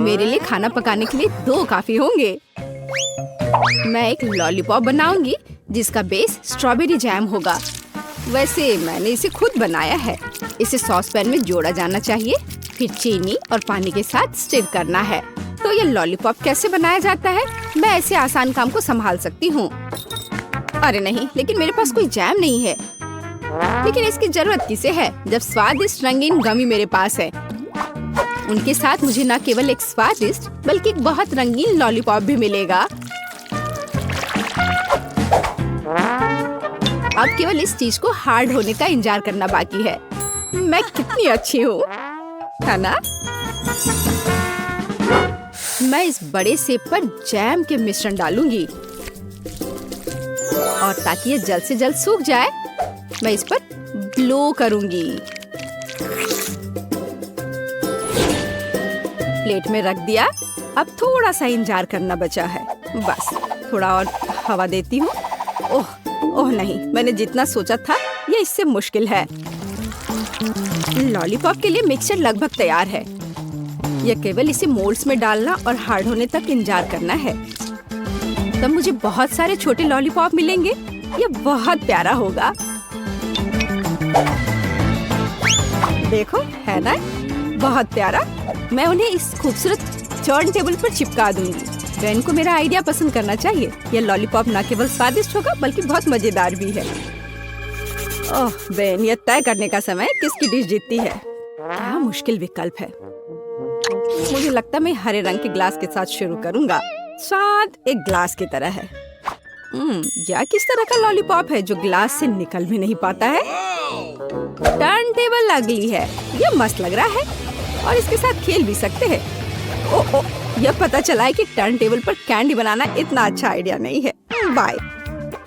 मेरे लिए खाना पकाने के लिए 2 काफी होंगे। मैं एक लॉलीपॉप बनाऊंगी जिसका बेस स्ट्रॉबेरी जैम होगा। वैसे मैंने इसे खुद बनाया है। इसे सॉस पैन में जोड़ा जाना चाहिए, फिर चीनी और पानी के साथ स्टिर करना है। तो तो ये लॉलीपॉप कैसे बनाया जाता है? मैं ऐसे आसान काम को संभाल सकती हूँ। अरे नहीं, लेकिन मेरे पास कोई जैम नहीं है। लेकिन इसकी जरूरत किसे है जब स्वादिष्ट रंगीन गमी मेरे पास है। उनके साथ मुझे न केवल एक स्वादिष्ट बल्कि एक बहुत रंगीन लॉलीपॉप भी मिलेगा। अब केवल इस चीज को हार्ड होने का इंतजार करना बाकी है। मैं कितनी अच्छी हूँ, है ना? मैं इस बड़े सेब पर जैम के मिश्रण डालूंगी और ताकि ये जल्द से जल्द सूख जाए मैं इस पर ब्लो करूंगी। प्लेट में रख दिया। अब थोड़ा सा इंतजार करना बचा है। बस थोड़ा और हवा देती हूँ। ओह नहीं, मैंने जितना सोचा था ये इससे मुश्किल है। लॉलीपॉप के लिए मिक्सचर लगभग तैयार है। यह केवल इसे मोल्ड्स में डालना और हार्ड होने तक इंतजार करना है। तब मुझे बहुत सारे छोटे लॉलीपॉप मिलेंगे। ये बहुत प्यारा होगा। देखो, है ना? बहुत प्यारा। मैं उन्हें इस खूबसूरत टर्न टेबल पर चिपका दूंगी। बेन को मेरा आइडिया पसंद करना चाहिए। यह लॉलीपॉप न केवल स्वादिष्ट होगा बल्कि बहुत मजेदार भी है। ओह बेन, यह तय करने का समय किसकी डिश जीतती है। क्या मुश्किल विकल्प है। मुझे लगता है मैं हरे रंग के ग्लास के साथ शुरू करूंगा। स्वाद एक ग्लास की तरह है। यह किस तरह का लॉलीपॉप है जो ग्लास से निकल भी नहीं पाता है? टर्न टेबल अगली है। यह मस्त लग रहा है और इसके साथ खेल भी सकते हैं। ओह, यह पता चला है कि टर्न टेबल पर कैंडी बनाना इतना अच्छा आइडिया नहीं है। बाय।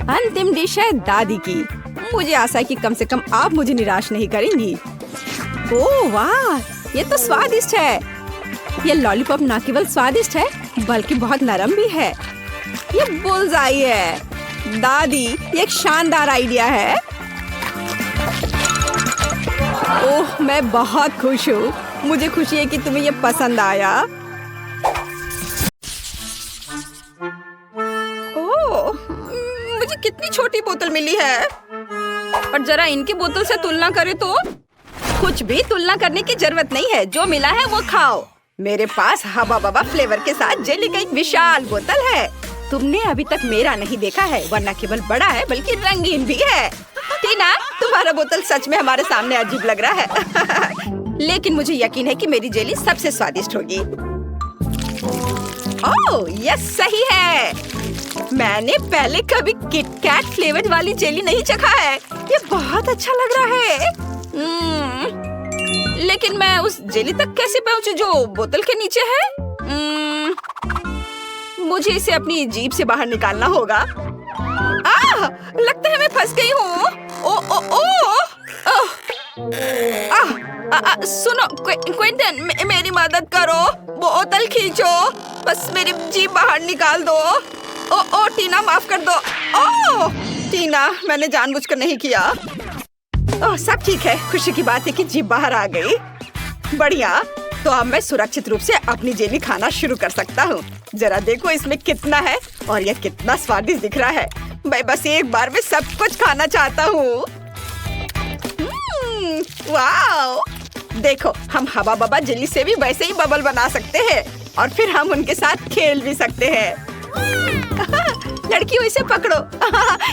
अंतिम डिश है दादी की। मुझे आशा है कि कम से कम आप मुझे निराश नहीं करेंगी। ओह वाह, ये तो स्वादिष्ट है। ये लॉलीपॉप न केवल स्वादिष्ट है बल्कि बहुत नरम भी है। ये बुल्सआई है। दादी, ये एक शानदार आइडिया है। ओह, मैं बहुत खुश हूँ। मुझे खुशी है कि तुम्हें ये पसंद आया। ओह, मुझे कितनी छोटी बोतल मिली है। और जरा इनकी बोतल से तुलना करें तो कुछ भी तुलना करने की जरूरत नहीं है। जो मिला है वो खाओ। मेरे पास हवा बवा फ्लेवर के साथ जेली का एक विशाल बोतल है। तुमने अभी तक मेरा नहीं देखा है, वरना केवल बड़ा है बल्कि रंगीन भी है। टीना, तुम्हारा बोतल सच में हमारे सामने अजीब लग रहा है। लेकिन मुझे यकीन है कि मेरी जेली सबसे स्वादिष्ट होगी। ओह, यह सही है। मैंने पहले कभी किटकैट फ्लेवर वाली जेली नहीं चखा है। ये बहुत अच्छा लग रहा है। लेकिन मैं उस जेली तक कैसे पहुंचूं जो बोतल के नीचे है? मुझे इसे अपनी जीभ से बाहर निकालना होगा। लगता है मैं फंस गई हूँ। सुनो क्विंटन, मेरी मदद करो। बोतल खींचो। बस मेरी जीभ बाहर निकाल दो। ओ टीना, माफ कर दो। टीना, मैंने जानबूझकर नहीं किया। सब ठीक है। खुशी की बात है कि जीभ बाहर आ गई। बढ़िया। तो अब मैं सुरक्षित रूप से अपनी जेली खाना शुरू कर सकता हूँ। जरा देखो इसमें कितना है और यह कितना स्वादिष्ट दिख रहा है। मैं बस एक बार में सब कुछ खाना चाहता हूँ। वाओ! देखो, हम हवा बबा जेली से भी वैसे ही बबल बना सकते हैं और फिर हम उनके साथ खेल भी सकते हैं। लड़कियों, इसे पकड़ो।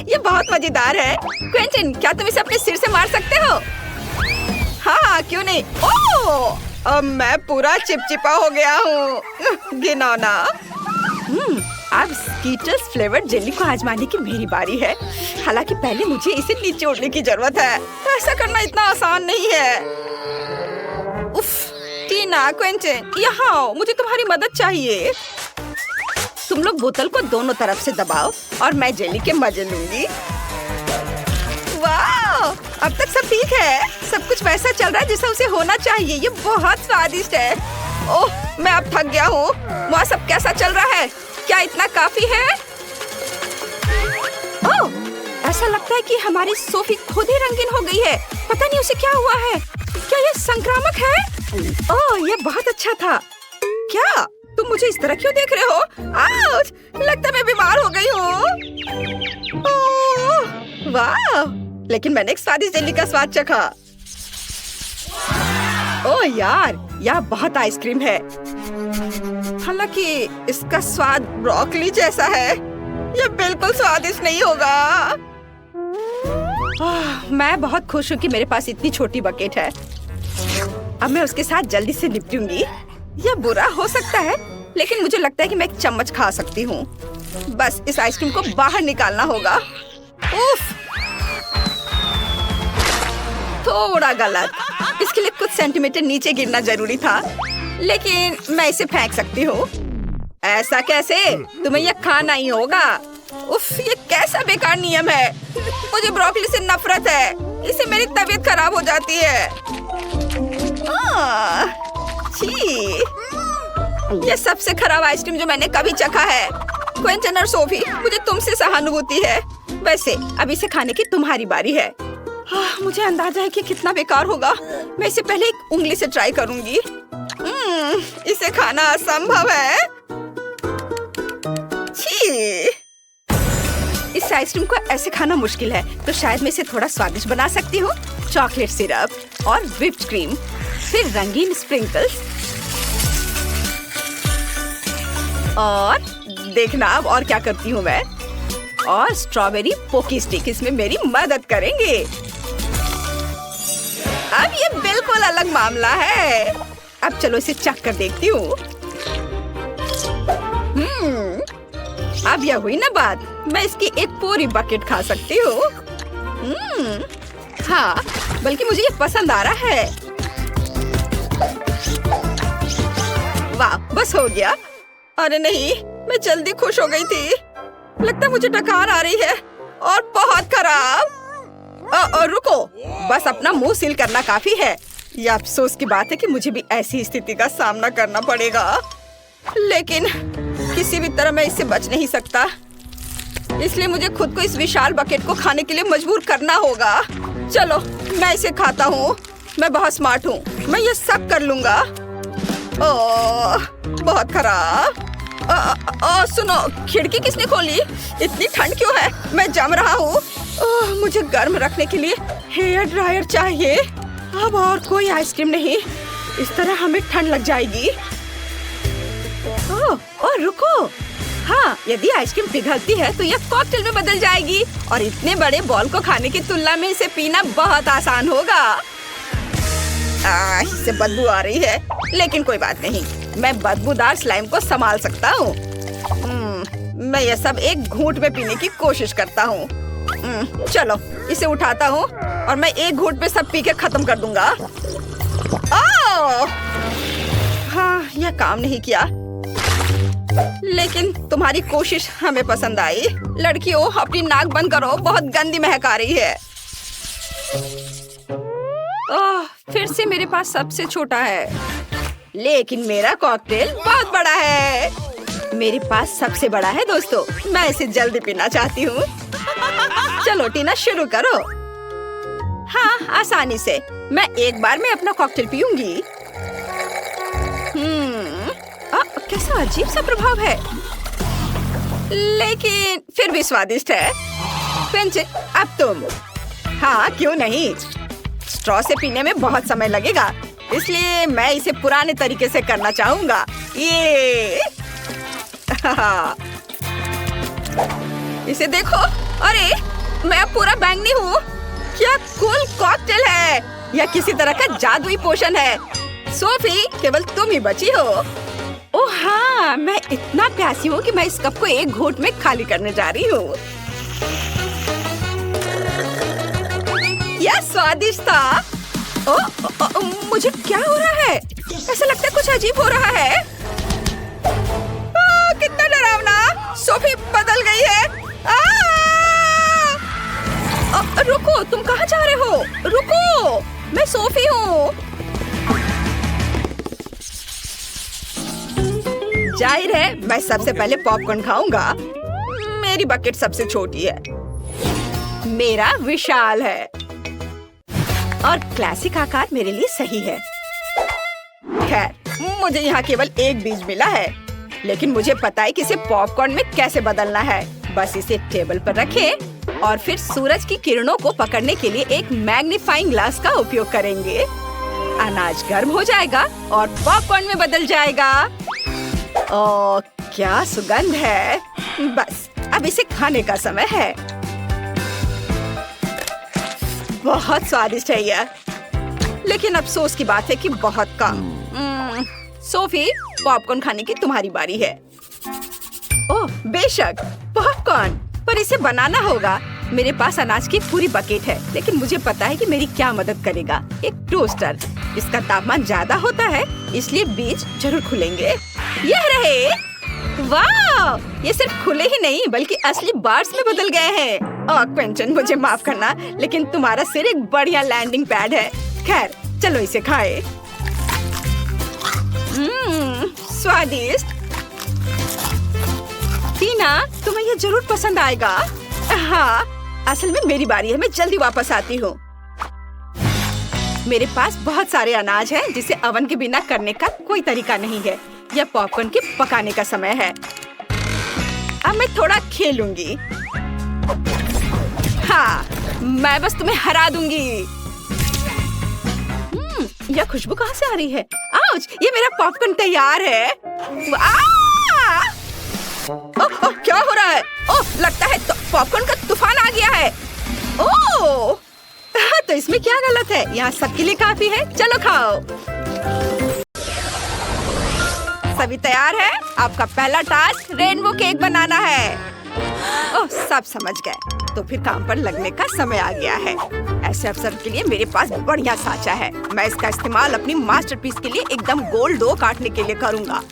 ये बहुत मजेदार है। क्विंटन, क्या तुम इसे अपने सिर से मार सकते हो? हाँ, क्यों नहीं। ओह, अब मैं पूरा चिपचिपा हो गया हूँ। घिनौना। अब स्कीटर्स फ्लेवर जेली को आजमाने की मेरी बारी है। हालांकि पहले मुझे इसे नीचे उड़ने की जरूरत है। ऐसा करना इतना आसान नहीं है। उफ, टीना, क्विंटन, यहाँ आओ। मुझे तुम्हारी मदद चाहिए। तुम लोग बोतल को दोनों तरफ से दबाओ और मैं जेली के मजे लूंगी। वाह! अब तक सब ठीक है। सब कुछ वैसा चल रहा है जैसा उसे होना चाहिए। ये बहुत स्वादिष्ट है। ओह, मैं अब थक गया हूँ। वहाँ सब कैसा चल रहा है? क्या इतना काफी है? ओह, ऐसा लगता है कि हमारी सोफी खुद ही रंगीन हो गई है। पता नहीं उसे क्या हुआ है। क्या ये संक्रामक है? ओह, ये बहुत अच्छा था। क्या तुम मुझे इस तरह क्यों देख रहे हो? आउच! लगता है मैं बीमार हो गई हूँ। ओह, वाह! लेकिन मैंने एक स्वादिष्ट जेली का स्वाद चखा। ओह यार, यह बहुत आइसक्रीम है। हालांकि इसका स्वाद ब्रोकली जैसा है। यह बिल्कुल स्वादिष्ट नहीं होगा। मैं बहुत खुश हूँ कि मेरे पास इतनी छोटी बकेट है। अब मैं उसके साथ जल्दी से निपटूंगी। यह बुरा हो सकता है, लेकिन मुझे लगता है कि मैं एक चम्मच खा सकती हूँ। बस इस आइसक्रीम को बाहर निकालना होगा। उफ, थोड़ा गलत। इसके लिए कुछ सेंटीमीटर नीचे गिरना जरूरी था, लेकिन मैं इसे फेंक सकती हूँ। ऐसा कैसे? तुम्हें यह खाना ही होगा। उफ, ये कैसा बेकार नियम है। मुझे ब्रोकली से नफरत है। इससे मेरी तबीयत खराब हो जाती है। छी, यह सबसे खराब आइसक्रीम जो मैंने कभी चखा है। क्विंटन और सोफी, मुझे तुमसे सहानुभूति है। वैसे अब इसे खाने की तुम्हारी बारी है। मुझे अंदाजा है कि कितना बेकार होगा। मैं इसे पहले एक उंगली से ट्राई करूंगी। इसे खाना असंभव है। छी, इस आइसक्रीम को ऐसे खाना मुश्किल है, तो शायद मैं इसे थोड़ा स्वादिष्ट बना सकती हूँ। चॉकलेट सिरप और व्हिप्ड क्रीम, फिर रंगीन स्प्रिंकल्स, और देखना अब और क्या करती हूँ मैं। और स्ट्रॉबेरी पोकी स्टिक इसमें मेरी मदद करेंगे। अब ये बिल्कुल अलग मामला है। अब चलो इसे चख कर देखती हूँ। अब यह हुई ना बात। मैं इसकी एक पूरी बकेट खा सकती हूँ। हाँ, बल्कि मुझे ये पसंद आ रहा है। वाह, बस हो गया। अरे नहीं, मैं जल्दी खुश हो गई थी। लगता है मुझे डकार आ रही है, और बहुत खराब। रुको, बस अपना मुंह सील करना काफी है। यह अफसोस की बात है कि मुझे भी ऐसी स्थिति का सामना करना पड़ेगा, लेकिन किसी भी तरह मैं इससे बच नहीं सकता। इसलिए मुझे खुद को इस विशाल बकेट को खाने के लिए मजबूर करना होगा। चलो, मैं इसे खाता हूँ। मैं बहुत स्मार्ट हूँ, मैं ये सब कर लूंगा। ओह, बहुत खराब। सुनो, खिड़की किसने खोली? इतनी ठंड क्यों है? मैं जम रहा हूँ। मुझे गर्म रखने के लिए हेयर ड्रायर चाहिए। अब और कोई आइसक्रीम नहीं, इस तरह हमें ठंड लग जाएगी। ओह, रुको। हाँ, यदि आइसक्रीम पिघलती है तो यह कॉकटेल में बदल जाएगी, और इतने बड़े बॉल को खाने की तुलना में इसे पीना बहुत आसान होगा। इससे बदबू आ रही है, लेकिन कोई बात नहीं, मैं बदबूदार स्लाइम को संभाल सकता हूँ। मैं यह सब एक घूंट में पीने की कोशिश करता हूँ। चलो, इसे उठाता हूँ और मैं एक घूंट में सब पी के खत्म कर दूंगा। हाँ, यह काम नहीं किया, लेकिन तुम्हारी कोशिश हमें पसंद आई। लड़कियों, अपनी नाक बंद करो, बहुत गंदी महक आ रही है। फिर से मेरे पास सबसे छोटा है, लेकिन मेरा कॉकटेल बहुत बड़ा है। मेरे पास सबसे बड़ा है दोस्तों, मैं इसे जल्दी पीना चाहती हूँ। चलो टीना, शुरू करो। हाँ, आसानी से। मैं एक बार में अपना कॉकटेल पीऊंगी। कैसा अजीब सा प्रभाव है, लेकिन फिर भी स्वादिष्ट है। क्विंटन, अब तुम। हाँ, क्यों नहीं। स्ट्रॉ से पीने में बहुत समय लगेगा, इसलिए मैं इसे पुराने तरीके से करना चाहूंगा। ये इसे देखो। अरे, मैं अब पूरा बैंगनी हूँ। क्या कूल कॉकटेल है। यह किसी तरह का जादुई पोषण है। सोफी, केवल तुम ही बची हो। ओह हाँ, मैं इतना प्यासी हूँ कि मैं इस कप को एक घूंट में खाली करने जा रही हूँ। यह स्वादिष्ट था। मुझे क्या हो रहा है? ऐसा लगता है कुछ अजीब हो रहा है। कितना डरावना। सोफी बदल गई है। रुको, तुम कहाँ जा रहे हो? रुको, मैं सोफी हूँ। जाहिर है, मैं सबसे पहले पॉपकॉर्न खाऊंगा। मेरी बकेट सबसे छोटी है, मेरा विशाल है, और क्लासिक आकार मेरे लिए सही है। खैर, मुझे यहाँ केवल एक बीज मिला है, लेकिन मुझे पता है कि इसे पॉपकॉर्न में कैसे बदलना है। बस इसे टेबल पर रखें और फिर सूरज की किरणों को पकड़ने के लिए एक मैग्नीफाइंग ग्लास का उपयोग करेंगे। अनाज गर्म हो जाएगा और पॉपकॉर्न में बदल जाएगा। ओह, क्या सुगंध है। बस अब इसे खाने का समय है। बहुत स्वादिष्ट है यह, लेकिन अफसोस की बात है कि बहुत कम। सोफी, पॉपकॉर्न खाने की तुम्हारी बारी है। ओह बेशक, पॉपकॉर्न, पर इसे बनाना होगा। मेरे पास अनाज की पूरी बकेट है, लेकिन मुझे पता है कि मेरी क्या मदद करेगा। एक टोस्टर। इसका तापमान ज्यादा होता है, इसलिए बीज जरूर खुलेंगे। यह रहे। वाह! ये सिर्फ खुले ही नहीं बल्कि असली बार्स में बदल गए हैं। ओह क्विंटन, मुझे माफ करना, लेकिन तुम्हारा सिर एक बढ़िया लैंडिंग पैड है। खैर, चलो इसे खाएं। स्वादिष्ट। टीना, तुम्हें ये जरूर पसंद आएगा। हाँ, असल में मेरी बारी है, मैं जल्दी वापस आती हूँ। मेरे पास बहुत सारे अनाज हैं, जिसे ओवन के बिना करने का कोई तरीका नहीं है। यह पॉपकॉर्न के पकाने का समय है। अब मैं थोड़ा खेलूंगी। हाँ, मैं बस तुम्हें हरा दूंगी। यह खुशबू कहाँ से आ रही है? आउच! ये मेरा पॉपकॉर्न तैयार है। ओह, क्या हो रहा है? ओह, लगता है तो पॉपकॉर्न का तूफान आ गया है। ओह, तो इसमें क्या गलत है? यहाँ सबके लिए काफी है। चलो खाओ। सभी तैयार है? आपका पहला टास्क रेनबो केक बनाना है। ओह, सब समझ गए। तो फिर काम पर लगने का समय आ गया है। ऐसे अवसर के लिए मेरे पास बढ़िया साँचा है। मैं इसका इस्तेमाल अपनी मास्टरपीस के लिए एकदम गोल डो काटने के लिए करूँगा।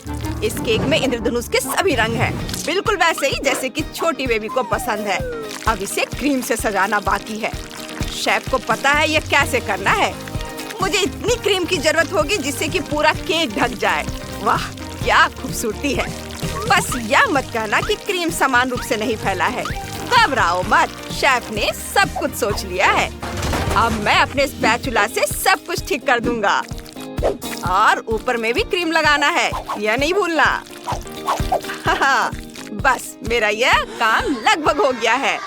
इस केक में इंद्रधनुष के सभी रंग हैं, बिल्कुल वैसे ही जैसे कि छोटी बेबी को पसंद है। अब इसे क्रीम से सजाना बाकी है। शेफ को पता है यह कैसे करना है। मुझे इतनी क्रीम की जरूरत होगी जिससे कि पूरा केक ढक जाए। वाह, क्या खूबसूरती है। बस यह मत कहना कि क्रीम समान रूप से नहीं फैला है। घबराओ मत, शेफ ने सब कुछ सोच लिया है। अब मैं अपने स्पैचुला से सब कुछ ठीक कर दूंगा। और ऊपर में भी क्रीम लगाना है, यह नहीं भूलना। बस मेरा यह काम लगभग हो गया है।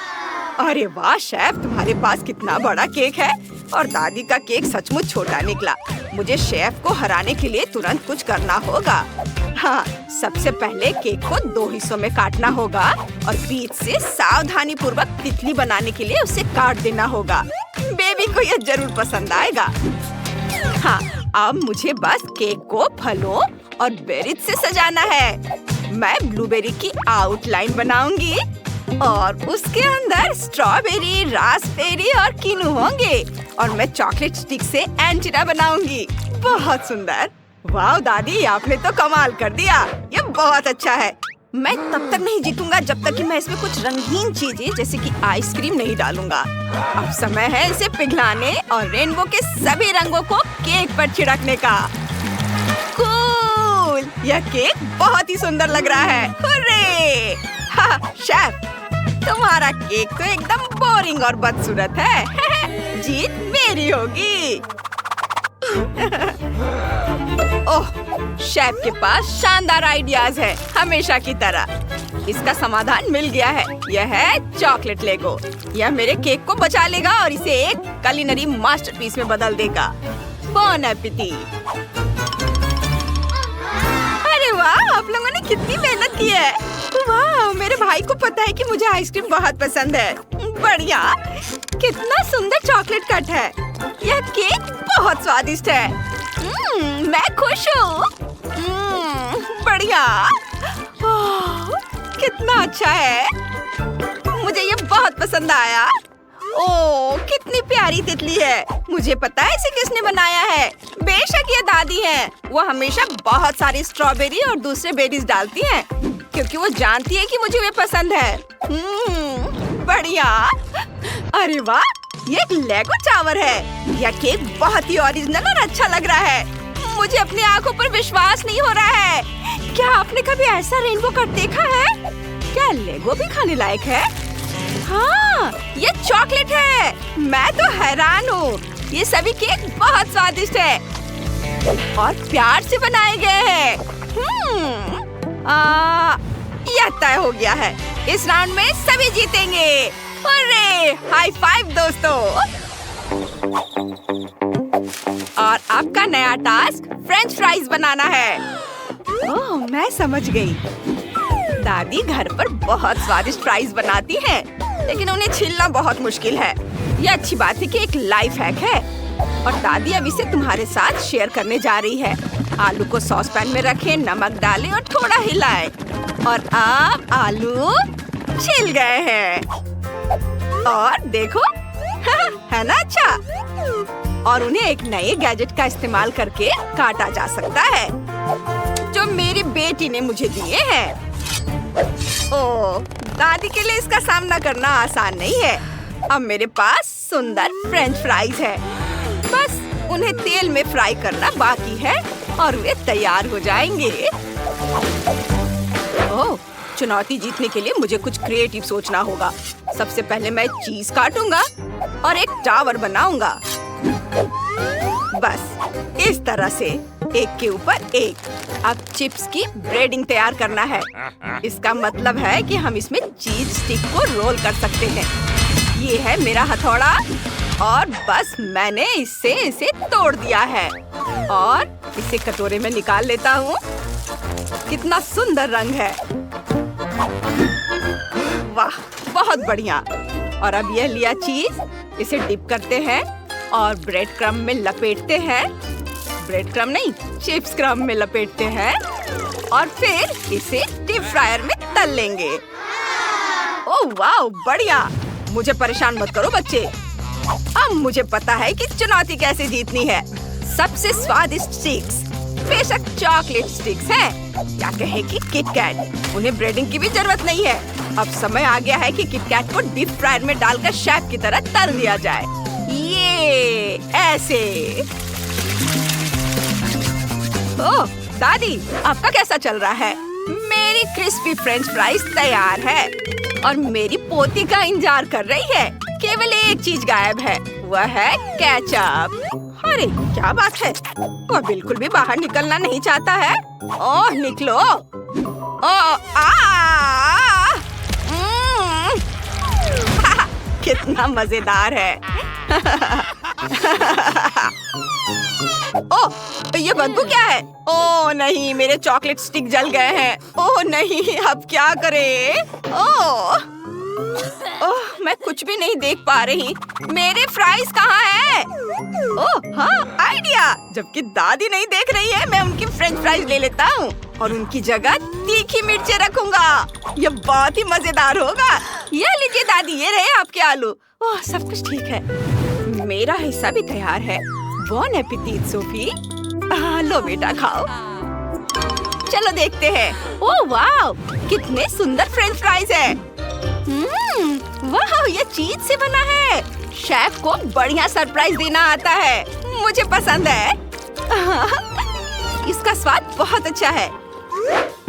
अरे वाह शेफ, तुम्हारे पास कितना बड़ा केक है। और दादी का केक सचमुच छोटा निकला। मुझे शेफ को हराने के लिए तुरंत कुछ करना होगा। हाँ, सबसे पहले केक को 2 हिस्सों में काटना होगा और बीच से सावधानी पूर्वक तितली बनाने के लिए उसे काट देना होगा। बेबी को यह जरूर पसंद आएगा। हाँ, अब मुझे बस केक को फलों और बेरीज से सजाना है। मैं ब्लूबेरी की आउटलाइन बनाऊंगी और उसके अंदर स्ट्रॉबेरी, रास्पबेरी और कीनू होंगे। और मैं चॉकलेट स्टिक से एंटीना बनाऊंगी। बहुत सुंदर। वाह दादी, आपने तो कमाल कर दिया। ये बहुत अच्छा है। मैं तब तक नहीं जीतूंगा जब तक कि मैं इसमें कुछ रंगीन चीजें जैसे कि आइसक्रीम नहीं डालूंगा। अब समय है इसे पिघलाने और रेनबो के सभी रंगों को केक पर छिड़कने का। कूल! यह केक बहुत ही सुंदर लग रहा है। हुर्रे! हाँ, शेफ, तुम्हारा केक तो एकदम बोरिंग और बदसूरत है। जीत मेरी होगी। ओह, शेफ के पास शानदार आइडियाज है, हमेशा की तरह। इसका समाधान मिल गया है। यह है चॉकलेट लेगो। यह मेरे केक को बचा लेगा और इसे एक कुलिनरी मास्टरपीस में बदल देगा। बॉन एपेटिट। अरे वाह, आप लोगों ने कितनी मेहनत की है। वाह, मेरे भाई को पता है कि मुझे आइसक्रीम बहुत पसंद है। बढ़िया, कितना सुंदर चॉकलेट कट है। यह केक बहुत स्वादिष्ट है। मैं खुश हूँ। बढ़िया। कितना अच्छा है। मुझे ये बहुत पसंद आया। ओह, कितनी प्यारी तितली है। मुझे पता है इसे किसने बनाया है। बेशक ये दादी है। वो हमेशा बहुत सारी स्ट्रॉबेरी और दूसरे बेरीज डालती हैं, क्योंकि वो जानती है कि मुझे वे पसंद है। बढ़िया। अरे वाह, ये एक लेगो टावर है। यह केक बहुत ही ओरिजिनल और अच्छा लग रहा है। मुझे अपनी आंखों पर विश्वास नहीं हो रहा है। क्या आपने कभी ऐसा रेनबो कट देखा है? क्या लेगो भी खाने लायक है? हाँ, ये चॉकलेट है। मैं तो हैरान हूँ। ये सभी केक बहुत स्वादिष्ट है और प्यार से बनाए गए हैं। यह तय हो गया है। इस राउंड में सभी जीतेंगे। अरे हाई फाइव दोस्तों। और आपका नया टास्क फ्रेंच फ्राइज बनाना है। ओह, मैं समझ गई। दादी घर पर बहुत स्वादिष्ट फ्राइज बनाती हैं, लेकिन उन्हें छीलना बहुत मुश्किल है। ये अच्छी बात है कि एक लाइफ हैक है और दादी अब इसे तुम्हारे साथ शेयर करने जा रही है। आलू को सॉस पैन में रखें, नमक डालें और थोड़ा हिलाएं। और अब आलू छिल गए हैं और देखो है ना अच्छा। और उन्हें एक नए गैजेट का इस्तेमाल करके काटा जा सकता है जो मेरी बेटी ने मुझे दिए हैं। ओह, दादी के लिए इसका सामना करना आसान नहीं है। अब मेरे पास सुंदर फ्रेंच फ्राइज है। बस उन्हें तेल में फ्राई करना बाकी है और वे तैयार हो जाएंगे। ओह, चुनौती जीतने के लिए मुझे कुछ क्रिएटिव सोचना होगा। सबसे पहले मैं चीज काटूंगा और एक टावर बनाऊंगा। बस इस तरह से, एक के ऊपर एक। अब चिप्स की ब्रेडिंग तैयार करना है। इसका मतलब है कि हम इसमें चीज स्टिक को रोल कर सकते हैं। ये है मेरा हथौड़ा और बस मैंने इसे तोड़ दिया है और इसे कटोरे में निकाल लेता हूँ। कितना सुंदर रंग है। वाह, बहुत बढ़िया। और अब यह लिया चीज, इसे डिप करते हैं और ब्रेड क्रम्ब में लपेटते हैं। ब्रेड क्रम्ब नहीं, चिप्स क्रम्ब में लपेटते हैं और फिर इसे डीप फ्रायर में तल लेंगे। ओह वाह, बढ़िया। मुझे परेशान मत करो बच्चे। अब मुझे पता है कि चुनौती कैसे जीतनी है। सबसे स्वादिष्ट स्टिक्स बेशक चॉकलेट स्टिक्स हैं या कहे कि किटकैट। उन्हें ब्रेडिंग की भी जरूरत नहीं है। अब समय आ गया है कि किटकैट को डीप फ्रायर में डालकर शेफ की तरह तल दिया जाए। ये ऐसे। ओह दादी, आपका कैसा चल रहा है? मेरी क्रिस्पी फ्रेंच फ्राइज तैयार है और मेरी पोती का इंतजार कर रही है। केवल एक चीज गायब है, वह है केचप। अरे क्या बात है, वह बिल्कुल भी बाहर निकलना नहीं चाहता है। ओह निकलो। कितना मजेदार है। ओह, ये बदबू क्या है? ओह नहीं, मेरे चॉकलेट स्टिक जल गए हैं। ओह नहीं, अब क्या करें? ओह, मैं कुछ भी नहीं देख पा रही। मेरे फ्राइज कहाँ हैं? ओह हाँ, आइडिया। जबकि दादी नहीं देख रही है, मैं उनकी फ्रेंच फ्राइज ले लेता हूँ और उनकी जगह तीखी मिर्चें रखूंगा। ये बहुत ही मजेदार होगा। ये लीजिए दादी, ये रहे आपके आलू। ओह, सब कुछ ठीक है। मेरा हिस्सा भी तैयार है। बॉन एपेटिट सोफी। लो बेटा, खाओ। चलो देखते हैं। ओह वाह, कितने सुंदर फ्रेंच फ्राइज है। वाह, ये चीज से बना है। शेफ को बढ़िया सरप्राइज देना आता है। मुझे पसंद है। इसका स्वाद बहुत अच्छा है।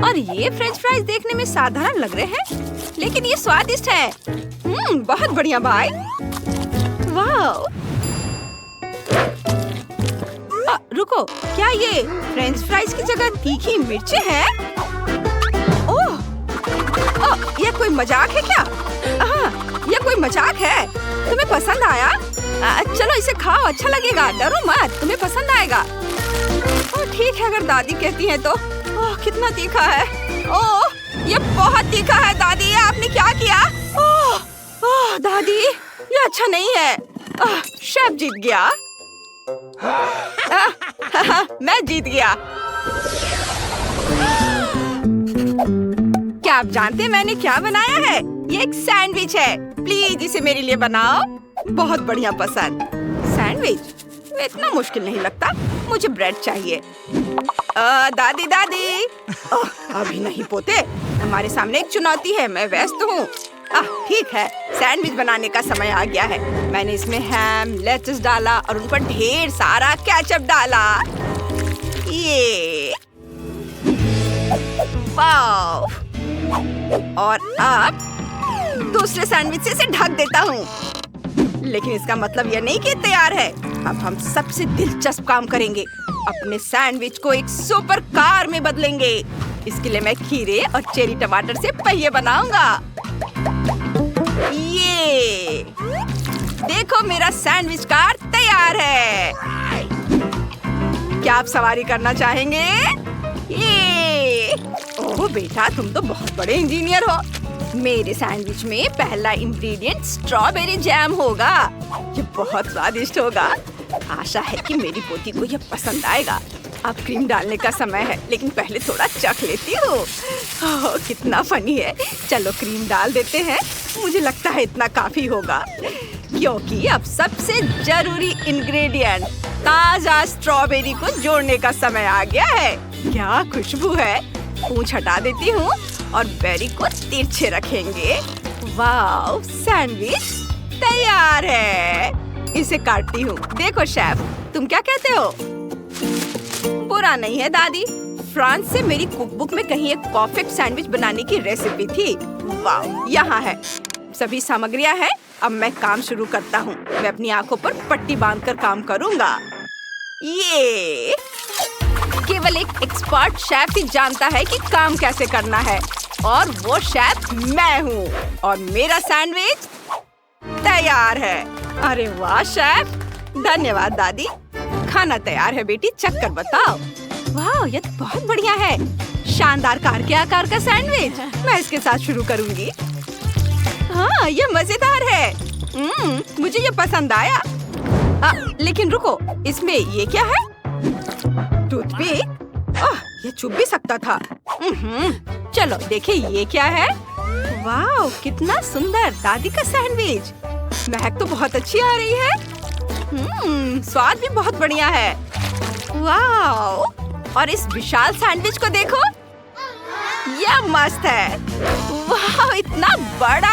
और ये फ्रेंच फ्राइज देखने में साधारण लग रहे हैं, लेकिन ये स्वादिष्ट है। बहुत बढ़िया भाई। वाह। रुको, क्या ये फ्रेंच फ्राइज की जगह तीखी मिर्चें हैं? ओह, ये कोई मजाक है क्या? ये कोई मजाक है। तुम्हें पसंद आया? चलो इसे खाओ, अच्छा लगेगा। डरो मत, तुम्हें पसंद आएगा। ओह ठीक है, अगर दादी कहती है तो। ओह कितना तीखा है। ओह ये बहुत तीखा है दादी, ये आपने क्या किया? ओह दादी, ये अच्छा नहीं है। शेफ जीत गया। मैं जीत गया। क्या आप जानते हैं मैंने क्या बनाया है? ये एक सैंडविच है। प्लीज इसे मेरे लिए बनाओ। बहुत बढ़िया पसंद। सैंडविच इतना मुश्किल नहीं लगता। मुझे ब्रेड चाहिए। दादी दादी। अभी नहीं पोते, हमारे सामने एक चुनौती है। मैं व्यस्त हूँ। ठीक है, सैंडविच बनाने का समय आ गया है। मैंने इसमें हैम, लेट्स डाला और उन पर ढेर सारा केचप डाला। ये वाव। और अब दूसरे सुरक्षित से इसे ढक देता हूँ। लेकिन इसका मतलब यह नहीं कि तैयार है। अब हम सबसे दिलचस्प काम करेंगे। अपने सैंडविच को एक सुपर कार में बदलेंगे। इसके लिए मैं खीरे और चेरी टमाटर से पहिए बनाऊंगा। ये देखो, मेरा सैंडविच कार तैयार है। क्या आप सवारी करना चाहेंगे? ये ओह बेटा, तुम तो बहुत बड़े इंजीनियर हो। मेरे सैंडविच में पहला इंग्रेडिएंट स्ट्रॉबेरी जैम होगा। ये बहुत स्वादिष्ट होगा। आशा है कि मेरी पोती को ये पसंद आएगा। अब क्रीम डालने का समय है, लेकिन पहले थोड़ा चख लेती हूँ। ओह, कितना फनी है। चलो क्रीम डाल देते हैं। मुझे लगता है इतना काफी होगा, क्योंकि अब सबसे जरूरी इंग्रेडिएंट ताजा स्ट्रॉबेरी को जोड़ने का समय आ गया है। क्या खुशबू है। पूंछ हटा देती हूँ और बेरी को तिरछे रखेंगे। वाह, सैंडविच तैयार है। इसे काटती हूँ। देखो शेफ, तुम क्या कहते हो? बुरा नहीं है दादी। फ्रांस से मेरी कुकबुक में कहीं एक परफेक्ट सैंडविच बनाने की रेसिपी थी। वाह, यहाँ है। सभी सामग्रियाँ हैं। अब मैं काम शुरू करता हूँ। मैं अपनी आंखों पर पट्टी बांधकर काम करूँगा। ये केवल एक एक्सपर्ट शेफ ही जानता है कि काम कैसे करना है, और वो शेफ मैं हूँ। और मेरा सैंडविच तैयार है। अरे वाह शेफ, धन्यवाद दादी। खाना तैयार है बेटी, चख कर बताओ। वाह, ये तो बहुत बढ़िया है। शानदार कार के आकार का सैंडविच। मैं इसके साथ शुरू करूंगी। हाँ, ये मजेदार है। मुझे ये पसंद आया। लेकिन रुको, इसमें ये क्या है? टूथपिक? ये चुभ भी सकता था। चलो देखें ये क्या है। वाह, कितना सुंदर दादी का सैंडविच। महक तो बहुत अच्छी आ रही है। स्वाद भी बहुत बढ़िया है। वाह, और इस विशाल सैंडविच को देखो। यह मस्त है। वाह, इतना बड़ा।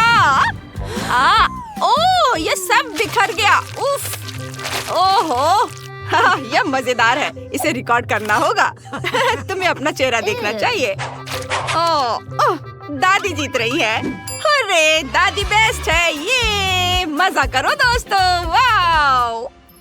ओह, ये सब बिखर गया। उफ, ओहो, यह मजेदार है। इसे रिकॉर्ड करना होगा। तुम्हें अपना चेहरा देखना चाहिए। ओह, दादी जीत रही है। अरे दादी बेस्ट है। ये मजा करो दोस्तों। वाह।